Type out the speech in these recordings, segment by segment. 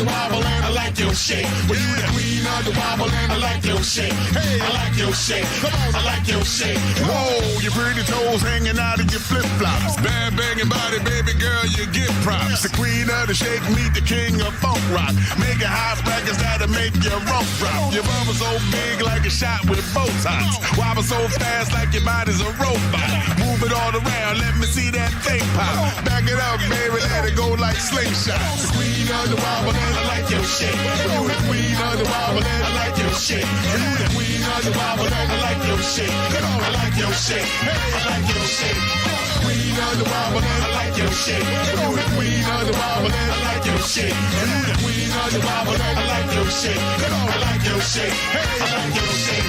the wobble and I like your shake. Well, you the queen of the wobble and I like your shake. Hey, I like your shake. Come on, I like your shake. Whoa, your pretty toes hanging out of your flip-flops. Bad banging body, baby girl, you get props. The queen of the shake, meet the king of funk rock. Making hot records that'll make your rump drop. Your bum so big like a shot with Botox. Wobble so fast like your body's a robot. Move it all around, let me see that thing pop. Back it up, baby, let it go like slingshots. The queen of the wobble and I like your shake. You the queen of the wobble and I like your shake. You the queen of the wobble and I like your shake. I like your shake. Hey, I like your shake. Queen of the wobble and I like your shake. You the queen of the wobble and I like your shake. You the queen of the wobble and I like your shake. I like your shake. Hey, I like your shake.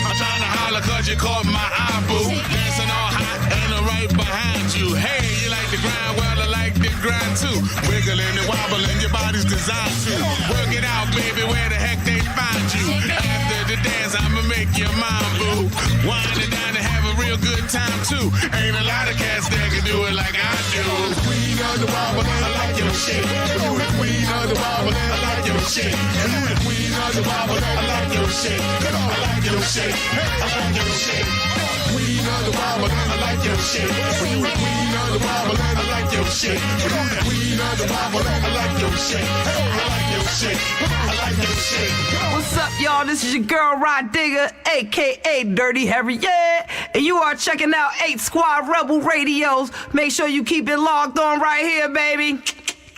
I'm trying to holler cause you caught my eye, boo. Dancing all hot and I'm right behind you. Hey, you like the grind? Well, I like the grind too. Wiggling and wobbling, your body's designed to. Work it out, baby, where the heck they find you? After the dance, I'ma make your mind, boo. Wind it down and have a real good time too. Ain't a lot of cats that can do it like I do. Queen of the wobble and I like your shake. You the queen of the wobble and I like your shake. You the queen of the wobble and I like your shake. I like your shake. Hey, I like your shake. Queen of the wobble and I like your shake. You the queen of the wobble and I like your shake. You the queen of the wobble and I like your shake. Hey, I like your shake. I like your shake. What's up, y'all? This is your girl, Rod Digger, a.k.a. Dirty Harry, yeah. And you are checking out 8 Squad Rebel Radios. Make sure you keep it logged on right here, baby.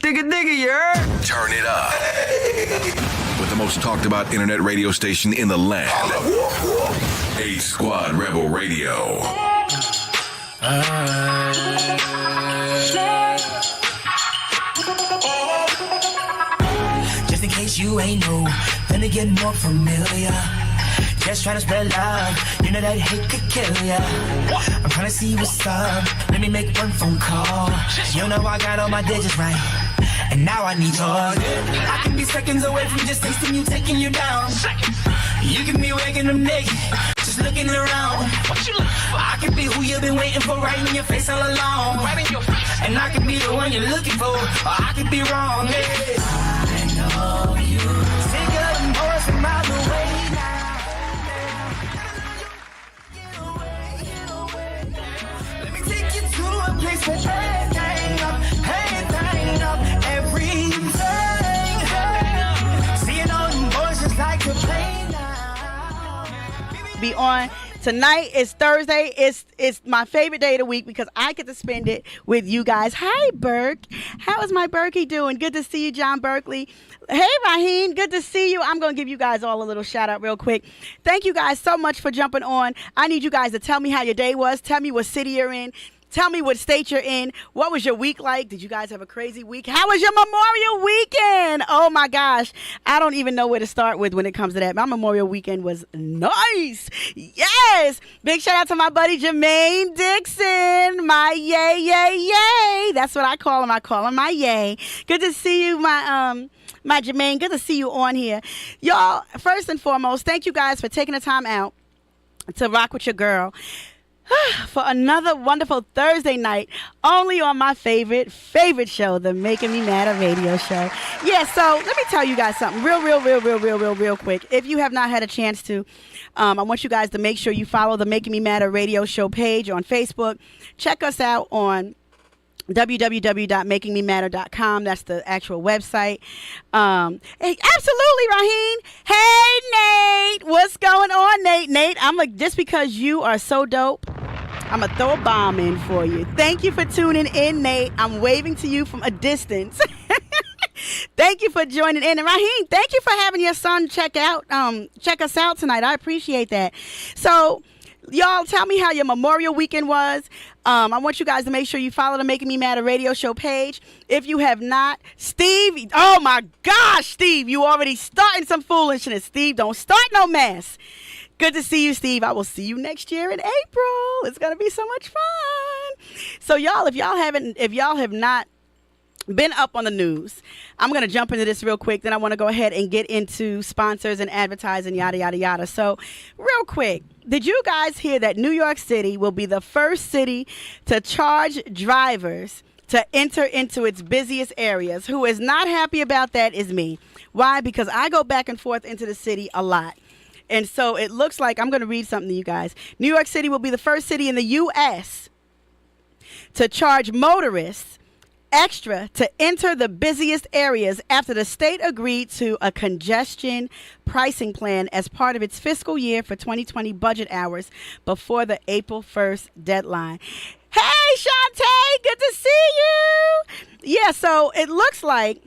Digga, digga, you heard? Turn it up. With the most talked about internet radio station in the land. 8 Squad Rebel Radio. Just in case you ain't know, let me get more familiar. Just trying to spread love, you know that hate could kill ya. I'm trying to see what's up, let me make one phone call. You know I got all my digits right, and now I need yours. I can be seconds away from just tasting you, taking you down. You can be waking up naked, just looking around. I can be who you've been waiting for, right in your face all along. And I can be the one you're looking for, or I could be wrong. Yeah. I know you take a voice from miles away now. Let me take you to a place where everything up, everything. Seeing all them boys just like to play now. Be on. Tonight is Thursday. It's my favorite day of the week because I get to spend it with you guys. Hi, Burke. How is my Berkey doing? Good to see you, John Berkeley. Hey, Raheem. Good to see you. I'm going to give you guys all a little shout out real quick. Thank you guys so much for jumping on. I need you guys to tell me how your day was. Tell me what city you're in. Tell me what state you're in. What was your week like? Did you guys have a crazy week? How was your Memorial Weekend? Oh, my gosh. I don't even know where to start with when it comes to that. My Memorial Weekend was nice. Yes. Big shout out to my buddy Jermaine Dixon. My yay, yay, yay. That's what I call him. I call him my yay. Good to see you, my Jermaine. Good to see you on here. Y'all, first and foremost, thank you guys for taking the time out to rock with your girl for another wonderful Thursday night, only on my favorite show, the Making Me Madder radio show. Yeah, so let me tell you guys something real quick. If you have not had a chance to, I want you guys to make sure you follow the Making Me Madder radio show page on Facebook. Check us out on www.makingmematter.com. That's the actual website. Hey, absolutely, Raheem. Hey, Nate. What's going on, Nate? Nate, just because you are so dope, I'm going to throw a bomb in for you. Thank you for tuning in, Nate. I'm waving to you from a distance. Thank you for joining in. And Raheem, thank you for having your son check us out tonight. I appreciate that. So, y'all, tell me how your Memorial Weekend was. I want you guys to make sure you follow the Making Me Madder radio show page. If you have not, Steve, oh my gosh, Steve, you already starting some foolishness. Steve, don't start no mess. Good to see you, Steve. I will see you next year in April. It's going to be so much fun. So y'all, if y'all have not been up on the news, I'm going to jump into this real quick. Then I want to go ahead and get into sponsors and advertising, yada, yada, yada. So real quick, did you guys hear that New York City will be the first city to charge drivers to enter into its busiest areas. Who is not happy about that is me. Why? Because I go back and forth into the city a lot. And so it looks like, I'm going to read something to you guys. New York City will be the first city in the U.S. to charge motorists extra to enter the busiest areas after the state agreed to a congestion pricing plan as part of its fiscal year for 2020 budget hours before the April 1st deadline. Hey, Shantae, good to see you. Yeah, so it looks like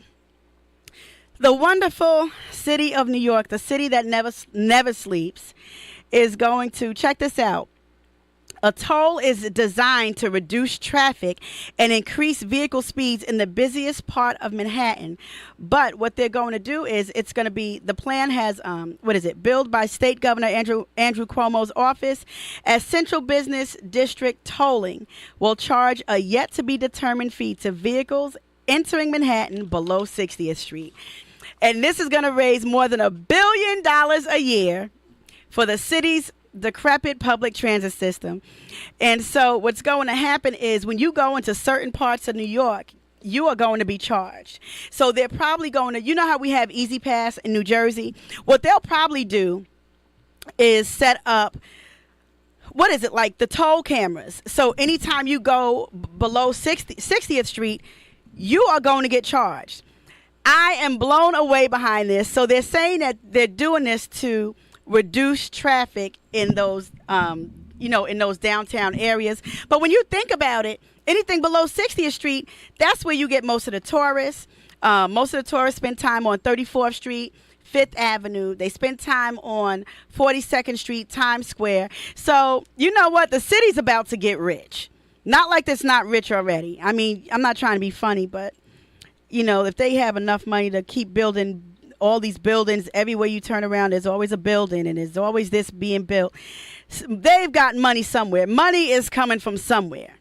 the wonderful city of New York, the city that never sleeps, is going to, check this out. A toll is designed to reduce traffic and increase vehicle speeds in the busiest part of Manhattan. But what they're going to do is it's going to be, the plan has, billed by State Governor Andrew Cuomo's office as Central Business District tolling will charge a yet-to-be-determined fee to vehicles entering Manhattan below 60th Street. And this is going to raise more than $1 billion a year for the city's decrepit public transit system. And so what's going to happen is when you go into certain parts of New York, you are going to be charged. So they're probably going to, you know how we have Easy Pass in New Jersey? What they'll probably do is set up, like the toll cameras. So anytime you go below 60th Street, you are going to get charged. I am blown away behind this. So they're saying that they're doing this to reduce traffic in those, in those downtown areas. But when you think about it, anything below 60th Street, that's where you get most of the tourists. Most of the tourists spend time on 34th Street, 5th Avenue. They spend time on 42nd Street, Times Square. So you know what? The city's about to get rich. Not like it's not rich already. I mean, I'm not trying to be funny, but, if they have enough money to keep building all these buildings, everywhere you turn around, there's always a building and there's always this being built. They've got money somewhere. Money is coming from somewhere.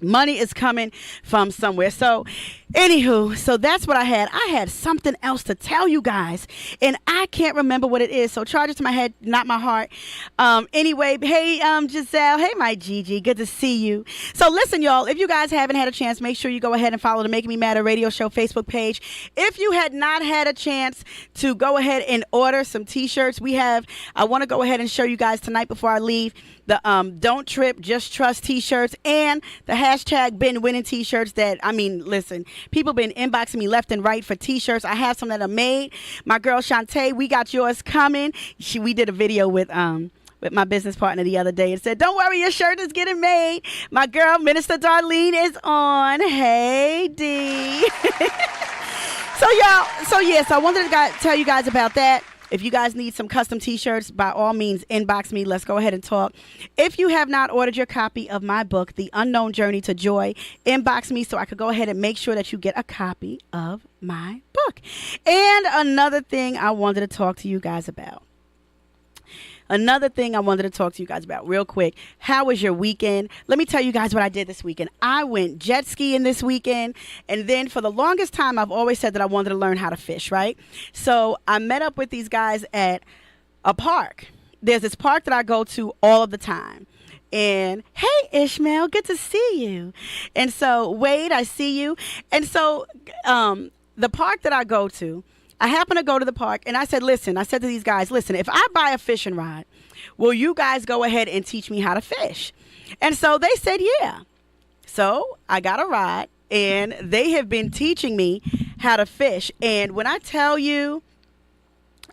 Money is coming from somewhere. So, anywho, so that's what I had. I had something else to tell you guys, and I can't remember what it is. So charge it to my head, not my heart. Anyway, hey, Giselle. Hey, my Gigi. Good to see you. So listen, y'all, if you guys haven't had a chance, make sure you go ahead and follow the Making Me Matter Radio Show Facebook page. If you had not had a chance to go ahead and order some T-shirts, I want to go ahead and show you guys tonight before I leave the Don't Trip, Just Trust T-shirts and the hashtag Been Winning T-shirts that, listen, people been inboxing me left and right for T-shirts. I have some that are made. My girl Shantae, we got yours coming. We did a video with my business partner the other day and said, don't worry, your shirt is getting made. My girl, Minister Darlene, is on. Hey, D. So I wanted to tell you guys about that. If you guys need some custom T-shirts, by all means, inbox me. Let's go ahead and talk. If you have not ordered your copy of my book, The Unknown Journey to Joy, inbox me so I could go ahead and make sure that you get a copy of my book. And another thing I wanted to talk to you guys about. Real quick. How was your weekend? Let me tell you guys what I did this weekend. I went jet skiing this weekend. And then for the longest time, I've always said that I wanted to learn how to fish, right? So I met up with these guys at a park. There's this park that I go to all of the time. And hey, Ishmael, good to see you. And so, Wade, I see you. And so the park that I go to, I happened to go to the park and I said to these guys, listen, if I buy a fishing rod, will you guys go ahead and teach me how to fish? And so they said, yeah. So I got a rod and they have been teaching me how to fish. And when I tell you,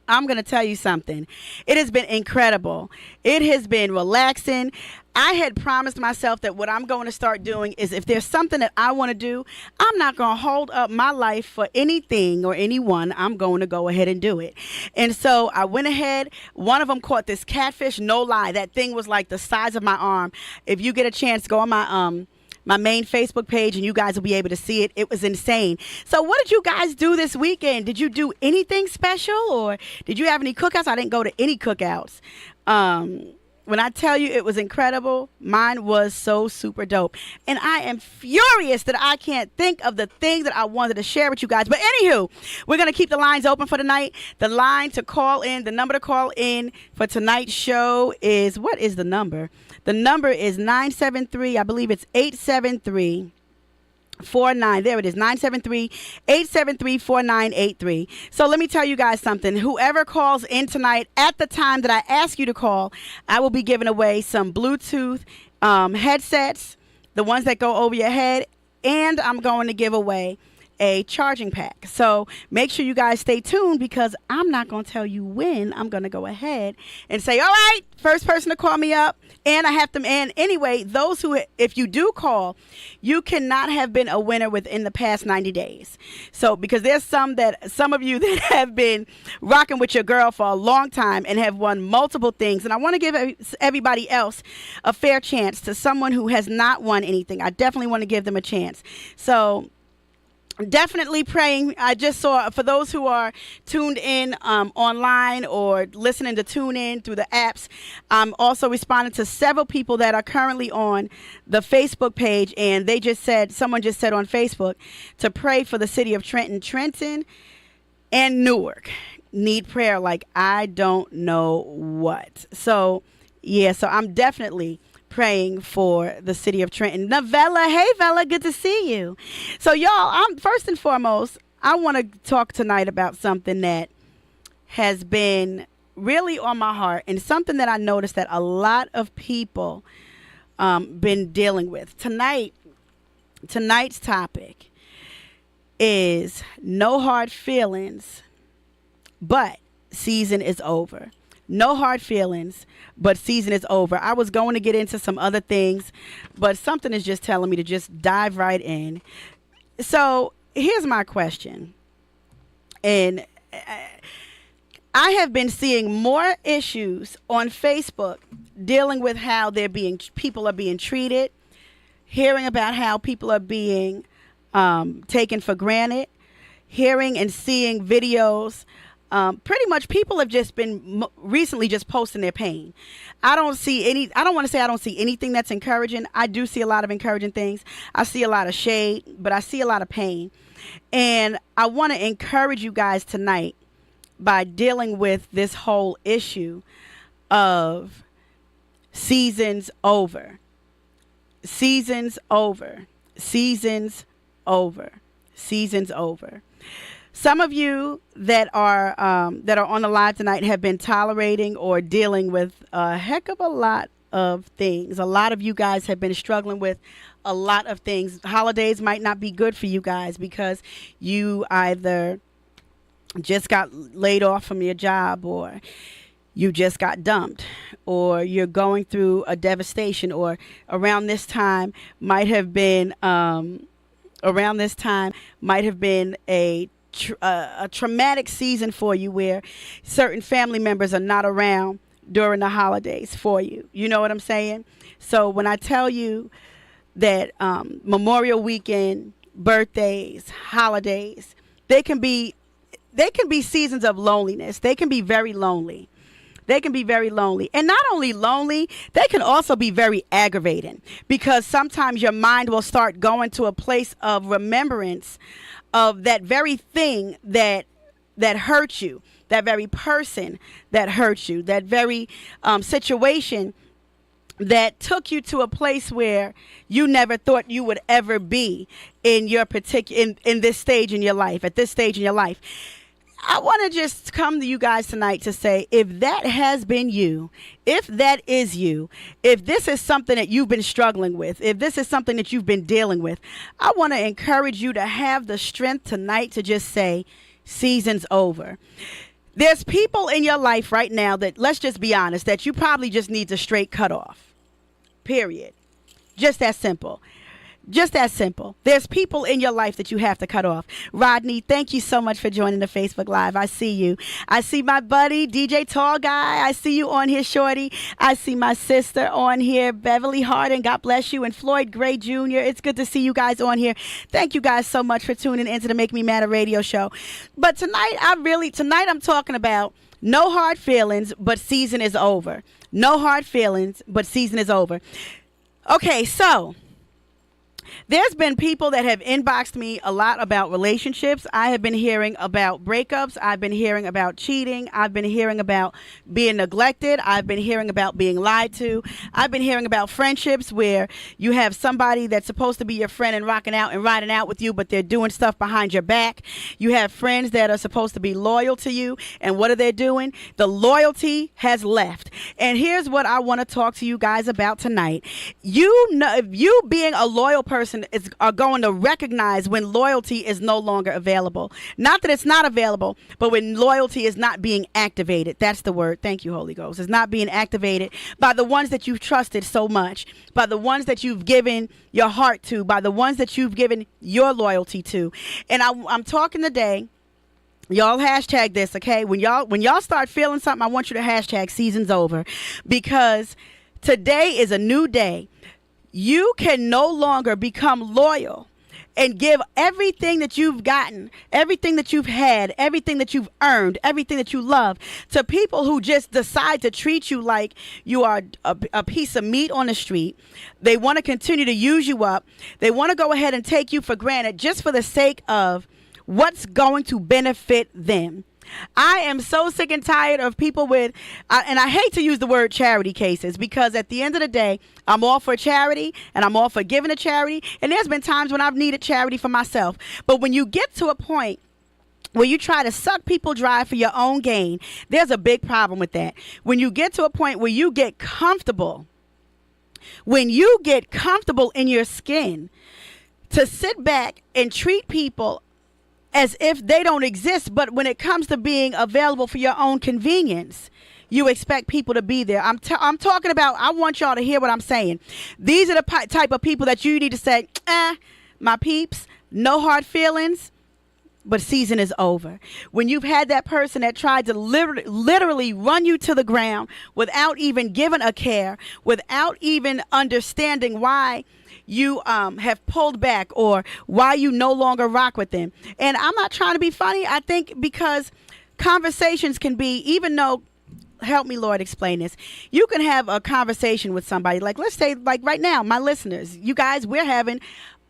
I'm going to tell you something. It has been incredible. It has been relaxing. I had promised myself that what I'm going to start doing is if there's something that I want to do, I'm not going to hold up my life for anything or anyone. I'm going to go ahead and do it. And so I went ahead. One of them caught this catfish. No lie. That thing was like the size of my arm. If you get a chance, go on my main Facebook page and you guys will be able to see it. It was insane. So what did you guys do this weekend? Did you do anything special or did you have any cookouts? I didn't go to any cookouts. When I tell you it was incredible, mine was so super dope. And I am furious that I can't think of the things that I wanted to share with you guys. But anywho, we're going to keep the lines open for tonight. The line to call in, the number to call in for tonight's show is, what is the number? The number is 973, I believe it's 873 There it is, 973-873-4983. So let me tell you guys something. Whoever calls in tonight at the time that I ask you to call, I will be giving away some Bluetooth headsets, the ones that go over your head, and I'm going to give away a charging pack. So make sure you guys stay tuned, because I'm not going to tell you when. I'm going to go ahead and say, all right, first person to call me up. And I have to, and anyway, those who, if you do call, you cannot have been a winner within the past 90 days. So, because there's some of you that have been rocking with your girl for a long time and have won multiple things. And I want to give everybody else a fair chance. To someone who has not won anything, I definitely want to give them a chance. So, definitely praying. I just saw, for those who are tuned in online or listening to tune in through the apps, I'm also responding to several people that are currently on the Facebook page, and someone just said on Facebook to pray for the city of Trenton and Newark. Need prayer like I don't know what. So yeah, so I'm definitely praying for the city of Trenton. Novella, hey Vella, good to see you. So y'all, I'm first and foremost, I want to talk tonight about something that has been really on my heart, and something that I noticed that a lot of people been dealing with. Tonight's topic is no hard feelings, but season is over. No hard feelings, but season is over. I was going to get into some other things, but something is just telling me to just dive right in. So here's my question. And I have been seeing more issues on Facebook dealing with how people are being treated, hearing about how people are being taken for granted, hearing and seeing videos. Pretty much people have just been recently just posting their pain. I don't want to say I don't see anything that's encouraging. I do see a lot of encouraging things. I see a lot of shade, but I see a lot of pain. And I want to encourage you guys tonight by dealing with this whole issue of seasons over. Seasons over. Seasons over. Seasons over. Some of you that are on the live tonight have been tolerating or dealing with a heck of a lot of things. A lot of you guys have been struggling with a lot of things. Holidays might not be good for you guys because you either just got laid off from your job, or you just got dumped, or you're going through a devastation, or around this time might have been a traumatic season for you, where certain family members are not around during the holidays for you. You know what I'm saying? So when I tell you that Memorial Weekend, birthdays, holidays, they can be seasons of loneliness. They can be very lonely. They can be very lonely. And not only lonely, they can also be very aggravating, because sometimes your mind will start going to a place of remembrance of that very thing that hurt you, that very person that hurt you, that very situation that took you to a place where you never thought you would ever be in your in this stage in your life, at this stage in your life. I want to just come to you guys tonight to say, if that has been you, if that is you, if this is something that you've been struggling with, if this is something that you've been dealing with, I want to encourage you to have the strength tonight to just say, season's over. There's people in your life right now that, let's just be honest, that you probably just need to straight cut off. Period. Just that simple. Just that simple. There's people in your life that you have to cut off. Rodney, thank you so much for joining the Facebook Live. I see you. I see my buddy, DJ Tall Guy. I see you on here, Shorty. I see my sister on here, Beverly Hardin. God bless you. And Floyd Gray Jr. It's good to see you guys on here. Thank you guys so much for tuning into the Make Me Matter radio show. But tonight I'm talking about no hard feelings, but season is over. No hard feelings, but season is over. Okay, so There's been people that have inboxed me a lot about relationships. I have been hearing about breakups. I've been hearing about cheating. I've been hearing about being neglected. I've been hearing about being lied to. I've been hearing about friendships where you have somebody that's supposed to be your friend and rocking out and riding out with you, but they're doing stuff behind your back. You have friends that are supposed to be loyal to you, and what are they doing? The loyalty has left. And here's what I want to talk to you guys about tonight. You know, if you being a loyal person are going to recognize when loyalty is no longer available. Not that it's not available, but when loyalty is not being activated. That's the word. Thank you, Holy Ghost. It's not being activated by the ones that you've trusted so much, by the ones that you've given your heart to, by the ones that you've given your loyalty to. And I'm talking today. Y'all hashtag this, okay? When y'all start feeling something, I want you to hashtag season's over, because today is a new day. You can no longer become loyal and give everything that you've gotten, everything that you've had, everything that you've earned, everything that you love to people who just decide to treat you like you are a piece of meat on the street. They want to continue to use you up. They want to go ahead and take you for granted just for the sake of what's going to benefit them. I am so sick and tired of people with, and I hate to use the word charity cases, because at the end of the day, I'm all for charity and I'm all for giving to charity. And there's been times when I've needed charity for myself. But when you get to a point where you try to suck people dry for your own gain, there's a big problem with that. When you get to a point where you get comfortable, in your skin, to sit back and treat people as if they don't exist, but when it comes to being available for your own convenience, you expect people to be there. I'm talking about, I want y'all to hear what I'm saying. These are the type of people that you need to say, my peeps, no hard feelings, but season is over. When you've had that person that tried to literally run you to the ground without even giving a care, without even understanding why you have pulled back or why you no longer rock with them. And I'm not trying to be funny. I think because conversations can be, even though, help me, Lord, explain this. You can have a conversation with somebody, like let's say like right now, my listeners, you guys, we're having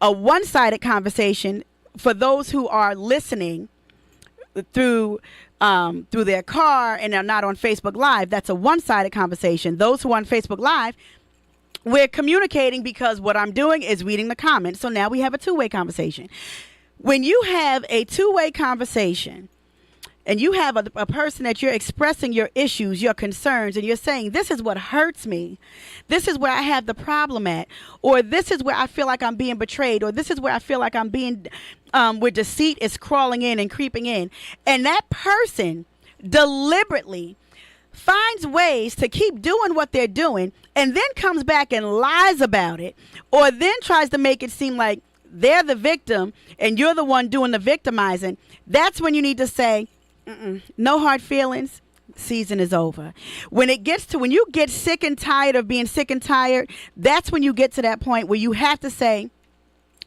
a one-sided conversation for those who are listening through their car and are not on Facebook Live. That's a one-sided conversation. Those who are on Facebook Live, we're communicating because what I'm doing is reading the comments. So now we have a two-way conversation. When you have a two-way conversation and you have a person that you're expressing your issues, your concerns, and you're saying, this is what hurts me, this is where I have the problem at, or this is where I feel like I'm being betrayed, or this is where I feel like I'm being, where deceit is crawling in and creeping in, and that person deliberately finds ways to keep doing what they're doing and then comes back and lies about it, or then tries to make it seem like they're the victim and you're the one doing the victimizing, that's when you need to say, no hard feelings, season is over. When you get sick and tired of being sick and tired, that's when you get to that point where you have to say,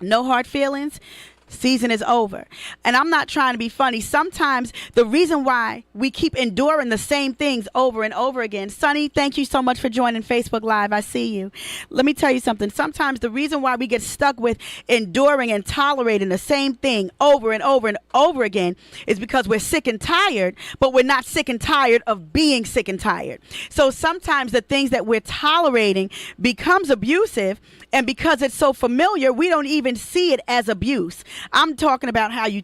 no hard feelings, season is over. And I'm not trying to be funny. Sometimes the reason why we keep enduring the same things over and over again. Sonny, thank you so much for joining Facebook Live. I see you. Let me tell you something. Sometimes the reason why we get stuck with enduring and tolerating the same thing over and over and over again is because we're sick and tired, but we're not sick and tired of being sick and tired. So sometimes the things that we're tolerating becomes abusive, and because it's so familiar, we don't even see it as abuse. I'm talking about how you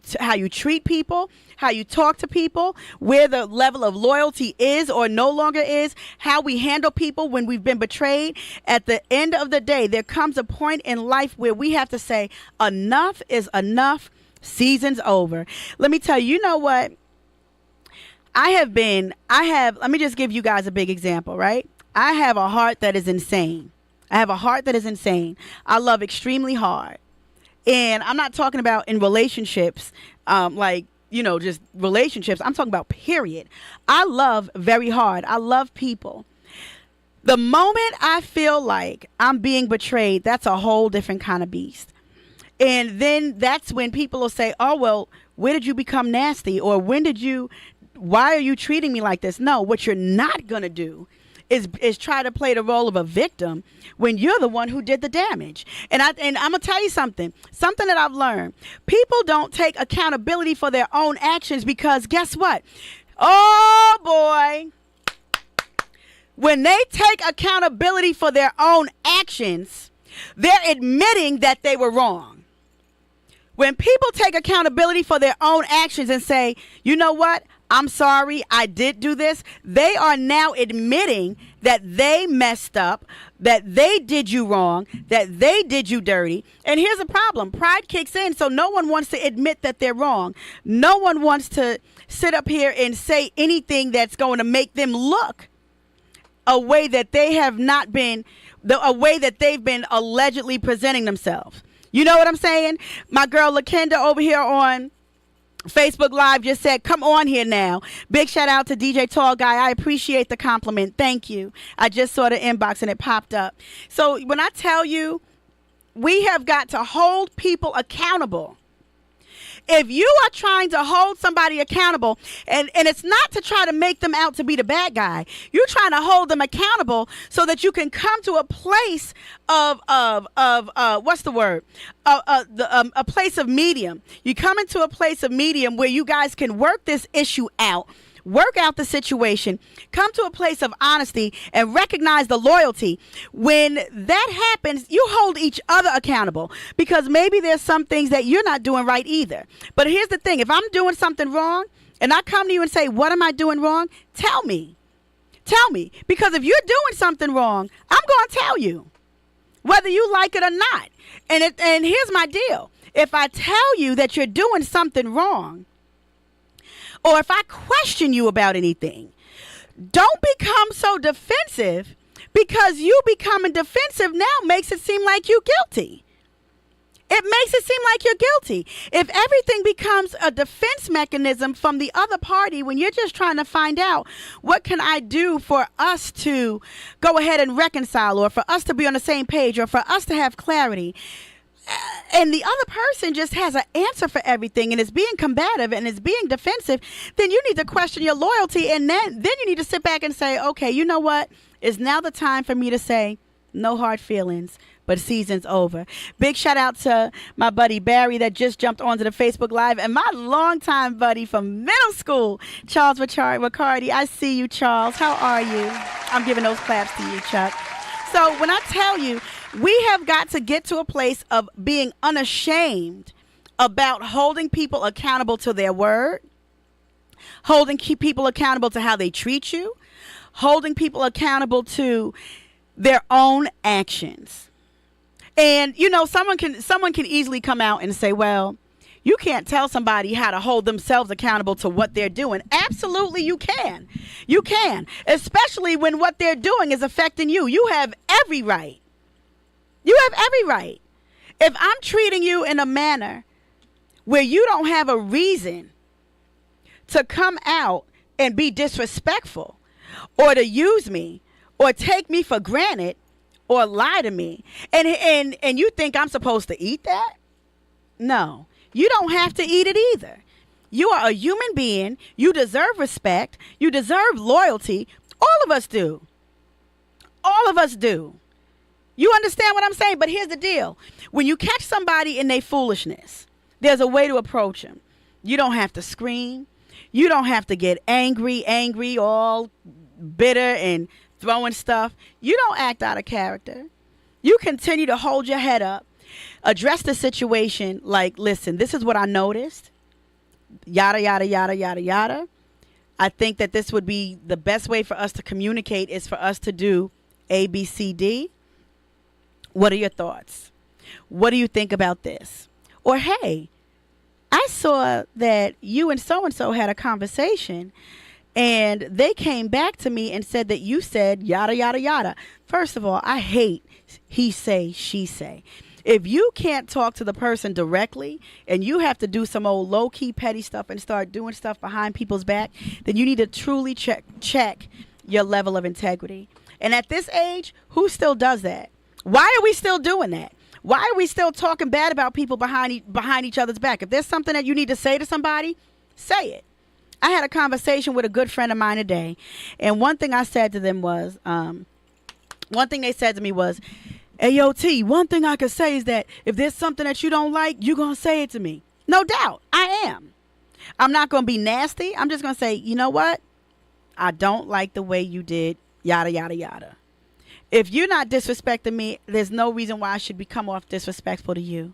treat people, how you talk to people, where the level of loyalty is or no longer is, how we handle people when we've been betrayed. At the end of the day, there comes a point in life where we have to say, enough is enough, season's over. Let me tell you, you know what? Let me just give you guys a big example, right? I have a heart that is insane. I love extremely hard. And I'm not talking about in relationships, just relationships. I'm talking about period. I love very hard. I love people. The moment I feel like I'm being betrayed, that's a whole different kind of beast. And then that's when people will say, oh, well, where did you become nasty? Or why are you treating me like this? No, what you're not going to do is try to play the role of a victim when you're the one who did the damage. And I'm going to tell you something that I've learned. People don't take accountability for their own actions because guess what? Oh, boy. When they take accountability for their own actions, they're admitting that they were wrong. When people take accountability for their own actions and say, you know what? I'm sorry, I did do this. They are now admitting that they messed up, that they did you wrong, that they did you dirty. And here's the problem. Pride kicks in, so no one wants to admit that they're wrong. No one wants to sit up here and say anything that's going to make them look a way that they have not been, a way that they've been allegedly presenting themselves. You know what I'm saying? My girl LaKenda over here on Facebook Live just said, come on here now. Big shout out to DJ Tall Guy. I appreciate the compliment. Thank you. I just saw the inbox and it popped up. So when I tell you, we have got to hold people accountable. If you are trying to hold somebody accountable, and it's not to try to make them out to be the bad guy, you're trying to hold them accountable so that you can come to a place of what's the word? A place of medium. You come into a place of medium where you guys can work this issue out. Work out the situation, come to a place of honesty, and recognize the loyalty. When that happens, you hold each other accountable because maybe there's some things that you're not doing right either. But here's the thing. If I'm doing something wrong and I come to you and say, what am I doing wrong? Tell me. Tell me. Because if you're doing something wrong, I'm going to tell you, whether you like it or not. And here's my deal. If I tell you that you're doing something wrong, or if I question you about anything, don't become so defensive, because you becoming defensive now makes it seem like you're guilty. It makes it seem like you're guilty. If everything becomes a defense mechanism from the other party when you're just trying to find out what can I do for us to go ahead and reconcile, or for us to be on the same page, or for us to have clarity, and the other person just has an answer for everything and is being combative and is being defensive, then you need to question your loyalty. And then you need to sit back and say, okay, you know what? It's now the time for me to say no hard feelings, but season's over. Big shout out to my buddy Barry that just jumped onto the Facebook Live, and my longtime buddy from middle school, Charles Riccardi. I see you, Charles. How are you? I'm giving those claps to you, Chuck. So when I tell you, we have got to get to a place of being unashamed about holding people accountable to their word, holding people accountable to how they treat you, holding people accountable to their own actions. And, you know, someone can easily come out and say, well, you can't tell somebody how to hold themselves accountable to what they're doing. Absolutely, you can. You can, especially when what they're doing is affecting you. You have every right. You have every right. If I'm treating you in a manner where you don't have a reason to come out and be disrespectful, or to use me, or take me for granted, or lie to me, and you think I'm supposed to eat that? No, you don't have to eat it either. You are a human being. You deserve respect. You deserve loyalty. All of us do. All of us do. You understand what I'm saying? But here's the deal. When you catch somebody in their foolishness, there's a way to approach them. You don't have to scream. You don't have to get angry, all bitter and throwing stuff. You don't act out of character. You continue to hold your head up, address the situation like, listen, this is what I noticed. Yada, yada, yada, yada, yada. I think that this would be the best way for us to communicate is for us to do A, B, C, D. What are your thoughts? What do you think about this? Or, hey, I saw that you and so-and-so had a conversation and they came back to me and said that you said yada, yada, yada. First of all, I hate he say, she say. If you can't talk to the person directly and you have to do some old low-key petty stuff and start doing stuff behind people's back, then you need to truly check your level of integrity. And at this age, who still does that? Why are we still doing that? Why are we still talking bad about people behind each other's back? If there's something that you need to say to somebody, say it. I had a conversation with a good friend of mine today, and one thing I said to them was, one thing they said to me was, "Hey, yo, T, one thing I could say is that if there's something that you don't like, you're going to say it to me." No doubt, I am. I'm not going to be nasty. I'm just going to say, you know what? I don't like the way you did, yada, yada, yada. If you're not disrespecting me, there's no reason why I should become off disrespectful to you.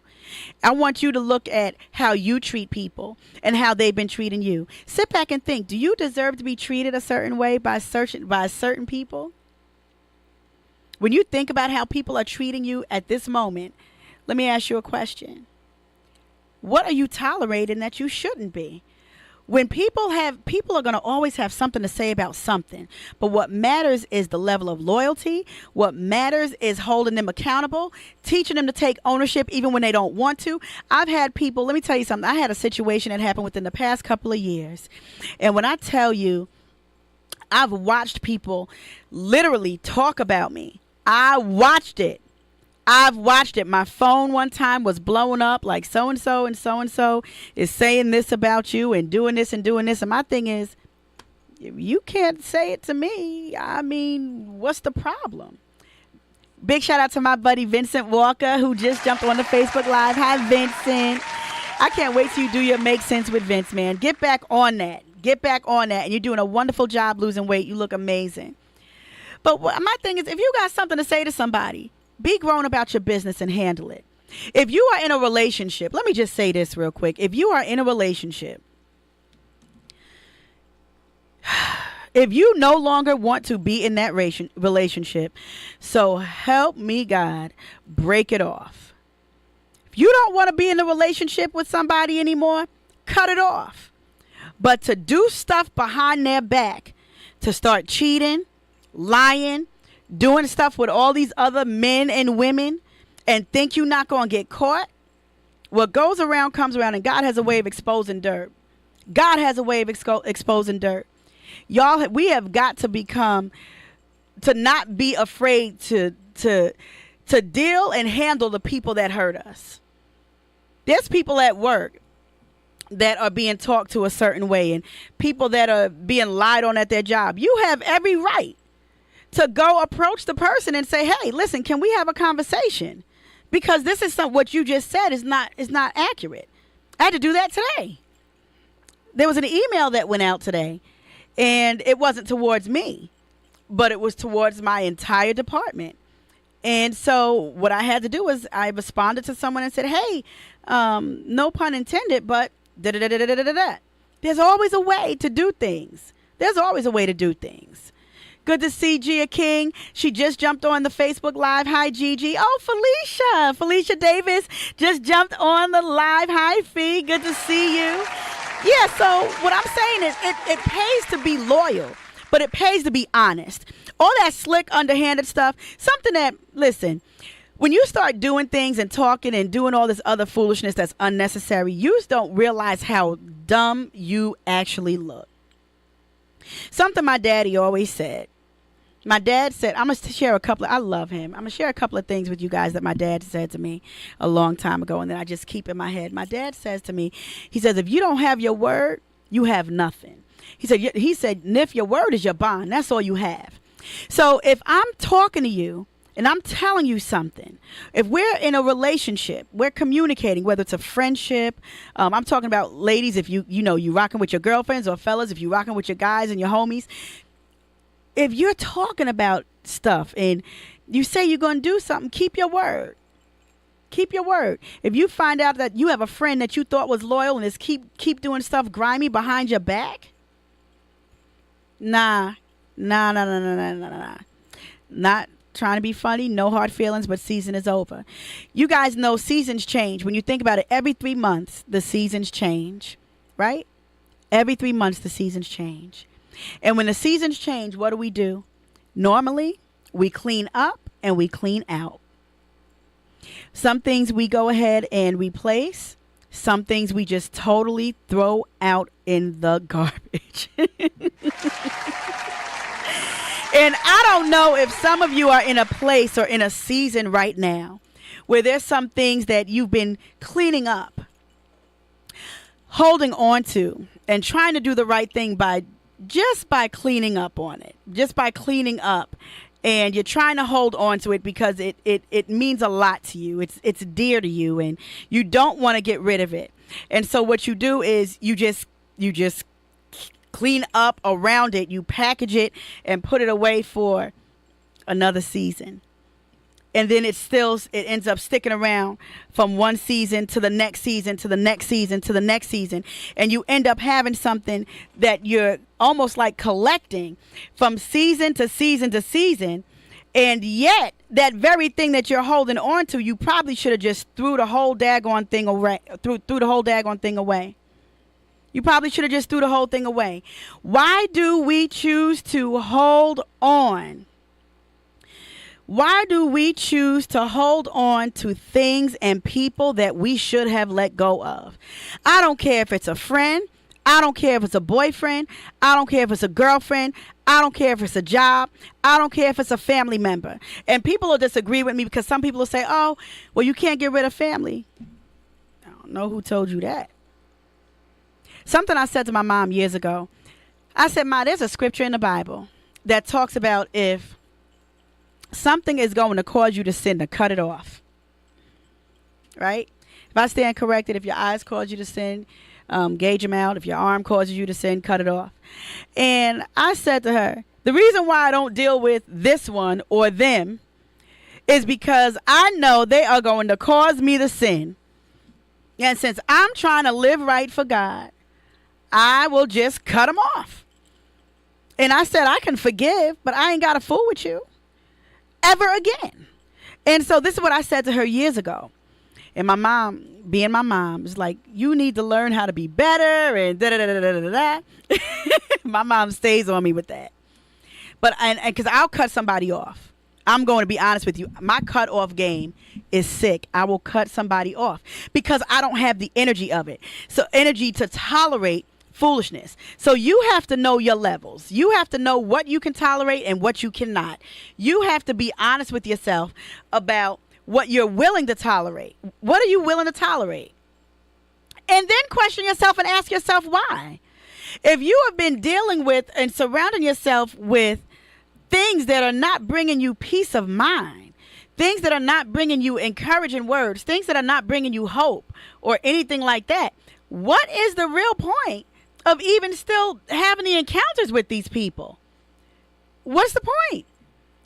I want you to look at how you treat people and how they've been treating you. Sit back and think, do you deserve to be treated a certain way by certain people? When you think about how people are treating you at this moment, let me ask you a question. What are you tolerating that you shouldn't be? When people are going to always have something to say about something. But what matters is the level of loyalty. What matters is holding them accountable, teaching them to take ownership even when they don't want to. I've had people, let me tell you something. I had a situation that happened within the past couple of years. And when I tell you, I've watched people literally talk about me. I watched it. I've watched it. My phone one time was blowing up like so-and-so and so-and-so is saying this about you and doing this and doing this. And my thing is, if you can't say it to me, I mean, what's the problem? Big shout out to my buddy Vincent Walker, who just jumped on the Facebook Live. Hi, Vincent. I can't wait till you do your Make Sense with Vince, man. Get back on that. Get back on that. And you're doing a wonderful job losing weight. You look amazing. But my thing is, if you got something to say to somebody, be grown about your business and handle it. If you are in a relationship, let me just say this real quick. If you are in a relationship, if you no longer want to be in that relationship, so help me God, break it off. If you don't want to be in a relationship with somebody anymore, cut it off. But to do stuff behind their back, to start cheating, lying, doing stuff with all these other men and women and think you're not going to get caught, what goes around comes around, and God has a way of exposing dirt. God has a way of exposing dirt. Y'all, we have got to not be afraid to deal and handle the people that hurt us. There's people at work that are being talked to a certain way and people that are being lied on at their job. You have every right to go approach the person and say, "Hey, listen, can we have a conversation? Because this is what you just said is not accurate." I had to do that today. There was an email that went out today, and it wasn't towards me, but it was towards my entire department. And so what I had to do was I responded to someone and said, "Hey, no pun intended, but da-da-da-da-da-da-da." There's always a way to do things. There's always a way to do things. Good to see Gia King. She just jumped on the Facebook Live. Hi, Gigi. Oh, Felicia. Felicia Davis just jumped on the live. Hi, Fee. Good to see you. Yeah, so what I'm saying is it pays to be loyal, but it pays to be honest. All that slick, underhanded stuff, something that, listen, when you start doing things and talking and doing all this other foolishness that's unnecessary, you just don't realize how dumb you actually look. Something my daddy always said. My dad said, I'm going to share I love him. I'm going to share a couple of things with you guys that my dad said to me a long time ago and that I just keep in my head. My dad says to me, he says, if you don't have your word, you have nothing. He said, and if your word is your bond, that's all you have. So if I'm talking to you and I'm telling you something, if we're in a relationship, we're communicating, whether it's a friendship, I'm talking about ladies, if you rocking with your girlfriends, or fellas, if you rocking with your guys and your homies, if you're talking about stuff and you say you're going to do something, keep your word. Keep your word. If you find out that you have a friend that you thought was loyal and is keep doing stuff grimy behind your back, nah. Not trying to be funny, no hard feelings, but season is over. You guys know seasons change. When you think about it, every 3 months, the seasons change, right? Every 3 months, the seasons change. And when the seasons change, what do? Normally, we clean up and we clean out. Some things we go ahead and replace. Some things we just totally throw out in the garbage. And I don't know if some of you are in a place or in a season right now where there's some things that you've been cleaning up, holding on to, and trying to do the right thing by cleaning up on it, just by cleaning up. And you're trying to hold on to it because it means a lot to you. It's dear to you, and you don't want to get rid of it. And so what you do is you just clean up around it. You package it and put it away for another season. And then it ends up sticking around from one season to the next season, to the next season, to the next season. And you end up having something that you're almost like collecting from season to season to season. And yet that very thing that you're holding on to, you probably should have just threw the whole daggone thing away. Threw the whole daggone thing away. You probably should have just threw the whole thing away. Why do we choose to hold on? Why do we choose to hold on to things and people that we should have let go of? I don't care if it's a friend. I don't care if it's a boyfriend. I don't care if it's a girlfriend. I don't care if it's a job. I don't care if it's a family member. And people will disagree with me because some people will say, oh, well, you can't get rid of family. I don't know who told you that. Something I said to my mom years ago. I said, Ma, there's a scripture in the Bible that talks about if something is going to cause you to sin, to cut it off. Right? If I stand corrected, if your eyes cause you to sin, gauge them out. If your arm causes you to sin, cut it off. And I said to her, the reason why I don't deal with this one or them is because I know they are going to cause me to sin. And since I'm trying to live right for God, I will just cut them off. And I said, I can forgive, but I ain't got to fool with you ever again. And so this is what I said to her years ago. And my mom, being my mom, is like, you need to learn how to be better and da-da-da-da-da-da-da. My mom stays on me with that. But because I'll cut somebody off. I'm going to be honest with you. My cut-off game is sick. I will cut somebody off because I don't have the energy of it. So energy to tolerate foolishness. So you have to know your levels. You have to know what you can tolerate and what you cannot. You have to be honest with yourself about what you're willing to tolerate. What are you willing to tolerate? And then question yourself and ask yourself why. If you have been dealing with and surrounding yourself with things that are not bringing you peace of mind, things that are not bringing you encouraging words, things that are not bringing you hope or anything like that, what is the real point of even still having the encounters with these people? What's the point?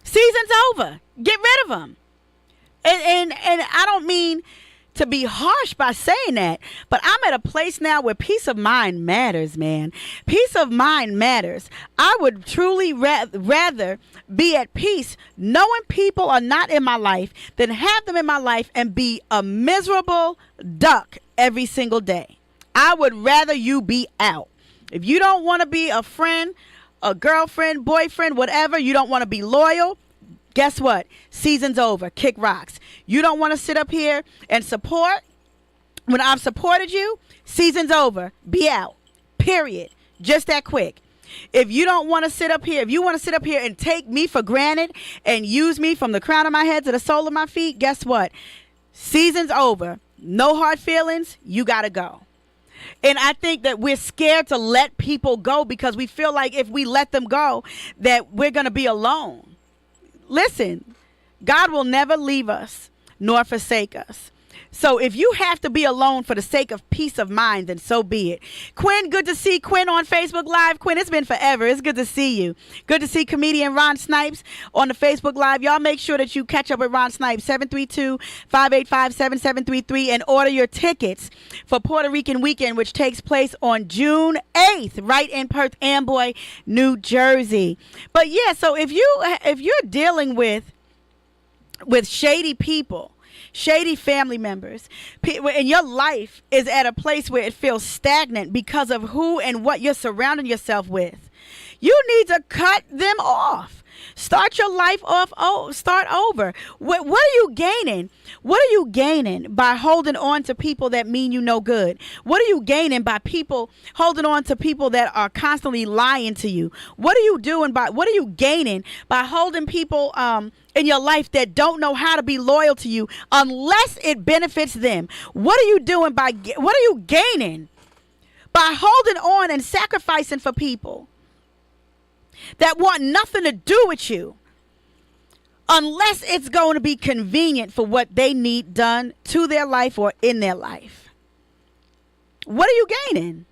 Season's over. Get rid of them. And I don't mean to be harsh by saying that, but I'm at a place now where peace of mind matters, man. Peace of mind matters. I would truly rather be at peace knowing people are not in my life than have them in my life and be a miserable duck every single day. I would rather you be out. If you don't want to be a friend, a girlfriend, boyfriend, whatever, you don't want to be loyal, guess what? Season's over. Kick rocks. You don't want to sit up here and support when I've supported you. Season's over. Be out. Period. Just that quick. If you don't want to sit up here, if you want to sit up here and take me for granted and use me from the crown of my head to the sole of my feet, guess what? Season's over. No hard feelings. You got to go. And I think that we're scared to let people go because we feel like if we let them go, that we're going to be alone. Listen, God will never leave us nor forsake us. So if you have to be alone for the sake of peace of mind, then so be it. Quinn, good to see Quinn on Facebook Live. Quinn, it's been forever. It's good to see you. Good to see comedian Ron Snipes on the Facebook Live. Y'all make sure that you catch up with Ron Snipes, 732-585-7733, and order your tickets for Puerto Rican Weekend, which takes place on June 8th, right in Perth Amboy, New Jersey. But yeah, so if you're dealing with shady people, shady family members, and your life is at a place where it feels stagnant because of who and what you're surrounding yourself with, you need to cut them off. Start your life off. Start over. What are you gaining? What are you gaining by holding on to people that mean you no good? What are you gaining by people holding on to people that are constantly lying to you? What are you gaining by holding people in your life that don't know how to be loyal to you unless it benefits them? What are you gaining by holding on and sacrificing for people that want nothing to do with you unless it's going to be convenient for what they need done to their life or in their life. What are you gaining?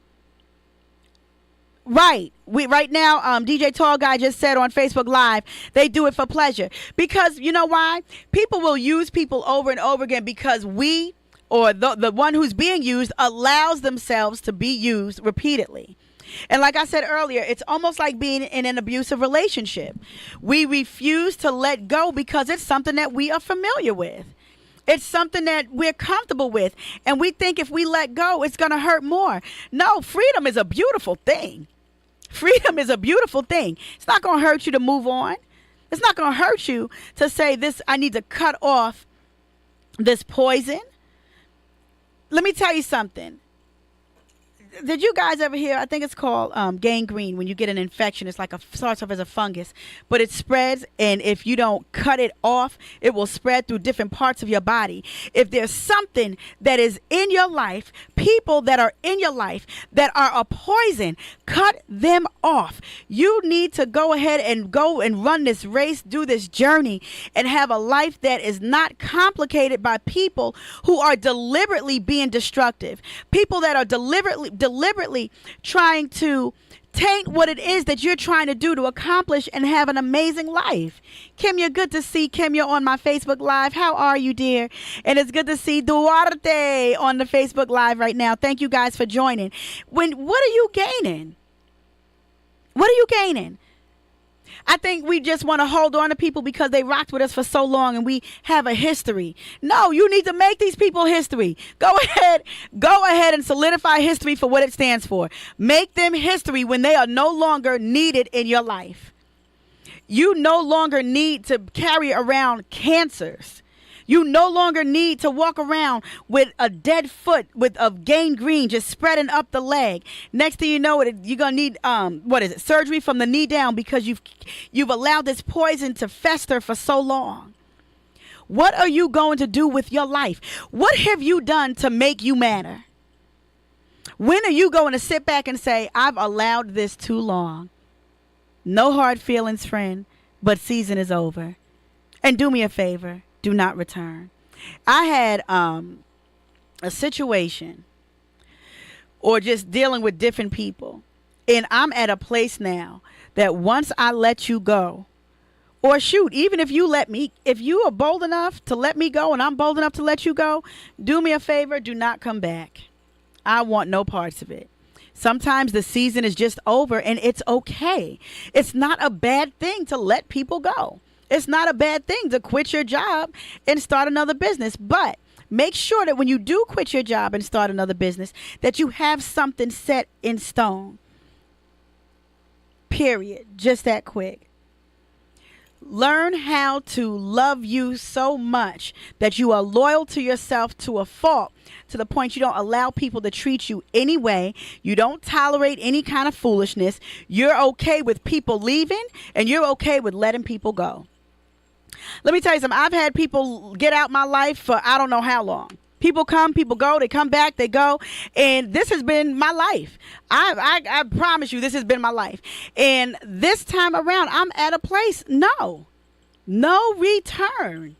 Right. Right now, DJ Tall Guy just said on Facebook Live, they do it for pleasure. Because you know why? People will use people over and over again because we, or the one who's being used, allows themselves to be used repeatedly. And like I said earlier, it's almost like being in an abusive relationship. We refuse to let go because it's something that we are familiar with. It's something that we're comfortable with. And we think if we let go, it's going to hurt more. No, freedom is a beautiful thing. Freedom is a beautiful thing. It's not going to hurt you to move on. It's not going to hurt you to say this, I need to cut off this poison. Let me tell you something. Did you guys ever hear, I think it's called gangrene, when you get an infection. It's like starts off as a fungus, but it spreads, and if you don't cut it off, it will spread through different parts of your body. If there's something that is in your life, people that are in your life that are a poison, cut them off. You need to go ahead and go and run this race, do this journey, and have a life that is not complicated by people who are deliberately being destructive. People that are deliberately trying to taint what it is that you're trying to do to accomplish and have an amazing life. Kim, you're good to see. Kim, you're on my Facebook Live. How are you, dear? And it's good to see Duarte on the Facebook Live right now. Thank you guys for joining. What are you gaining? What are you gaining? I think we just want to hold on to people because they rocked with us for so long and we have a history. No, you need to make these people history. Go ahead and solidify history for what it stands for. Make them history when they are no longer needed in your life. You no longer need to carry around cancers. You no longer need to walk around with a dead foot of gangrene just spreading up the leg. Next thing you know, you're going to need, surgery from the knee down because you've allowed this poison to fester for so long. What are you going to do with your life? What have you done to make you matter? When are you going to sit back and say, I've allowed this too long? No hard feelings, friend, but season is over. And do me a favor. Do not return. I had a situation or just dealing with different people. And I'm at a place now that once I let you go, or shoot, even if you are bold enough to let me go and I'm bold enough to let you go, do me a favor, do not come back. I want no parts of it. Sometimes the season is just over and it's okay. It's not a bad thing to let people go. It's not a bad thing to quit your job and start another business. But make sure that when you do quit your job and start another business, that you have something set in stone. Period. Just that quick. Learn how to love you so much that you are loyal to yourself to a fault, to the point you don't allow people to treat you any way. You don't tolerate any kind of foolishness. You're okay with people leaving and you're okay with letting people go. Let me tell you something. I've had people get out my life for I don't know how long. People come, people go, they come back, they go. And this has been my life. I promise you, this has been my life. And this time around, I'm at a place, no return.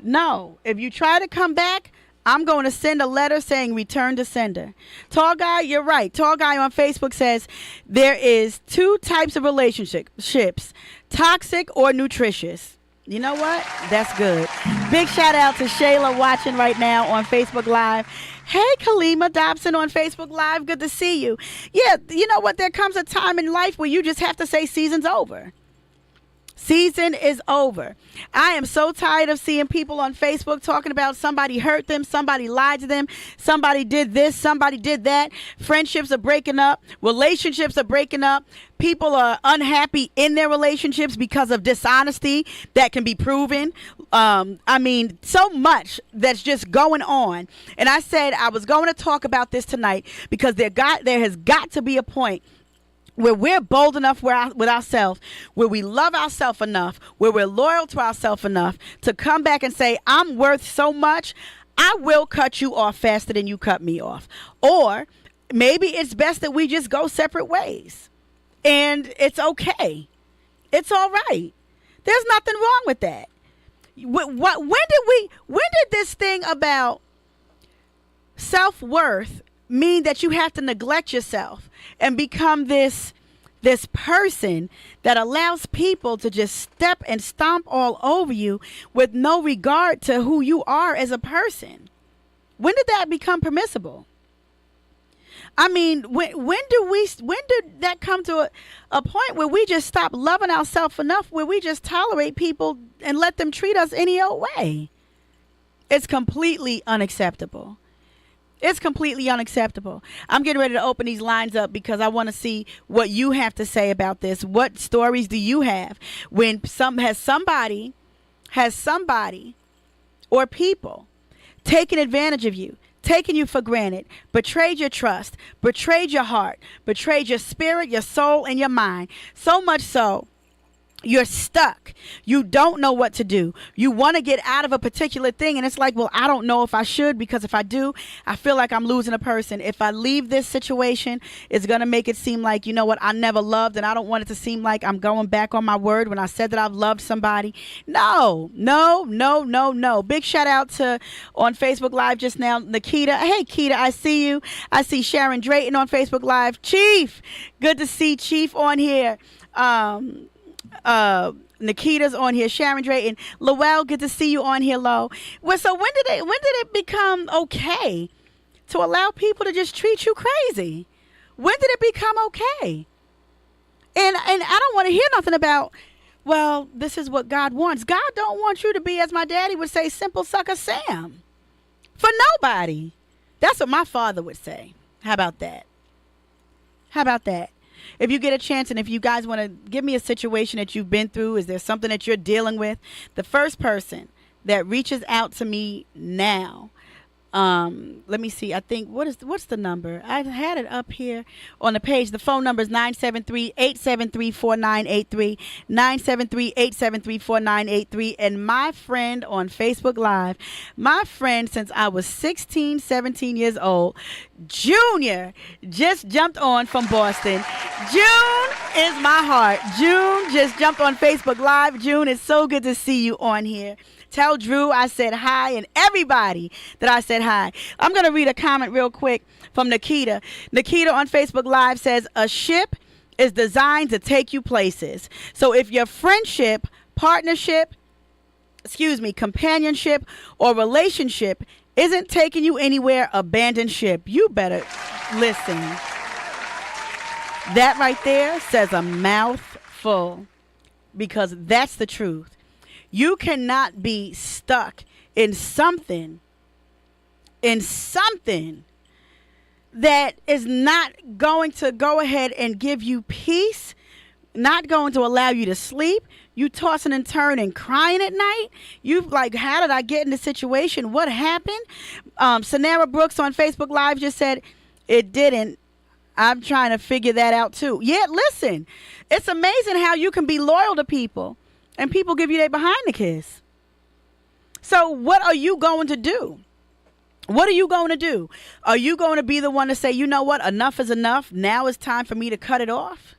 No. If you try to come back, I'm going to send a letter saying return to sender. Tall Guy, you're right. Tall Guy on Facebook says there is 2 types of relationships, toxic or nutritious. You know what? That's good. Big shout out to Shayla watching right now on Facebook Live. Hey, Kalima Dobson on Facebook Live. Good to see you. Yeah, you know what? There comes a time in life where you just have to say season's over. Season is over. I am so tired of seeing people on Facebook talking about somebody hurt them, somebody lied to them, somebody did this, somebody did that. Friendships are breaking up. Relationships are breaking up. People are unhappy in their relationships because of dishonesty that can be proven. So much that's just going on. And I said I was going to talk about this tonight because there has got to be a point where we're bold enough with ourselves, where we love ourselves enough, where we're loyal to ourselves enough to come back and say, I'm worth so much, I will cut you off faster than you cut me off. Or maybe it's best that we just go separate ways. And it's okay. It's all right. There's nothing wrong with that. When did this thing about self-worth mean that you have to neglect yourself and become this person that allows people to just step and stomp all over you with no regard to who you are as a person? When did that become permissible? I mean, when did that come to a point where we just stop loving ourselves enough where we just tolerate people and let them treat us any old way? It's completely unacceptable. It's completely unacceptable. I'm getting ready to open these lines up because I want to see what you have to say about this. What stories do you have when somebody or people taken advantage of you, taken you for granted, betrayed your trust, betrayed your heart, betrayed your spirit, your soul, and your mind, so much so you're stuck. You don't know what to do. You want to get out of a particular thing. And it's like, well, I don't know if I should, because if I do, I feel like I'm losing a person. If I leave this situation, it's going to make it seem like, you know what, I never loved. And I don't want it to seem like I'm going back on my word when I said that I've loved somebody. No. Big shout out to on Facebook Live just now, Nikita. Hey, Kita, I see you. I see Sharon Drayton on Facebook Live. Chief, good to see Chief on here. Nikita's on here, Sharon Drayton, Lowell, good to see you on here, Lo. Well, so when did it become okay to allow people to just treat you crazy? When did it become okay? And I don't want to hear nothing about, well, this is what God wants. God don't want you to be, as my daddy would say, simple sucker Sam. For nobody. That's what my father would say. How about that? How about that? If you get a chance, and if you guys want to give me a situation that you've been through, is there something that you're dealing with? The first person that reaches out to me now, let me see. I think, what's the number? I had it up here on the page. The phone number is 973-873-4983, 973-873-4983. And my friend on Facebook Live, my friend since I was 16, 17 years old, Junior, just jumped on from Boston. June is my heart. June just jumped on Facebook Live. June, it's so good to see you on here. Tell Drew I said hi, and everybody that I said hi. I'm going to read a comment real quick from Nikita. Nikita on Facebook Live says, a ship is designed to take you places. So if your friendship, partnership, companionship, or relationship isn't taking you anywhere, abandon ship. You better listen. That right there says a mouthful, because that's the truth. You cannot be stuck in something that is not going to go ahead and give you peace, not going to allow you to sleep. You tossing and turning, crying at night. You like, how did I get in this situation? What happened? Sanara Brooks on Facebook Live just said, it didn't. I'm trying to figure that out too. Yeah, listen, it's amazing how you can be loyal to people and people give you their behind the kiss. So what are you going to do? What are you going to do? Are you going to be the one to say, you know what, enough is enough. Now it's time for me to cut it off?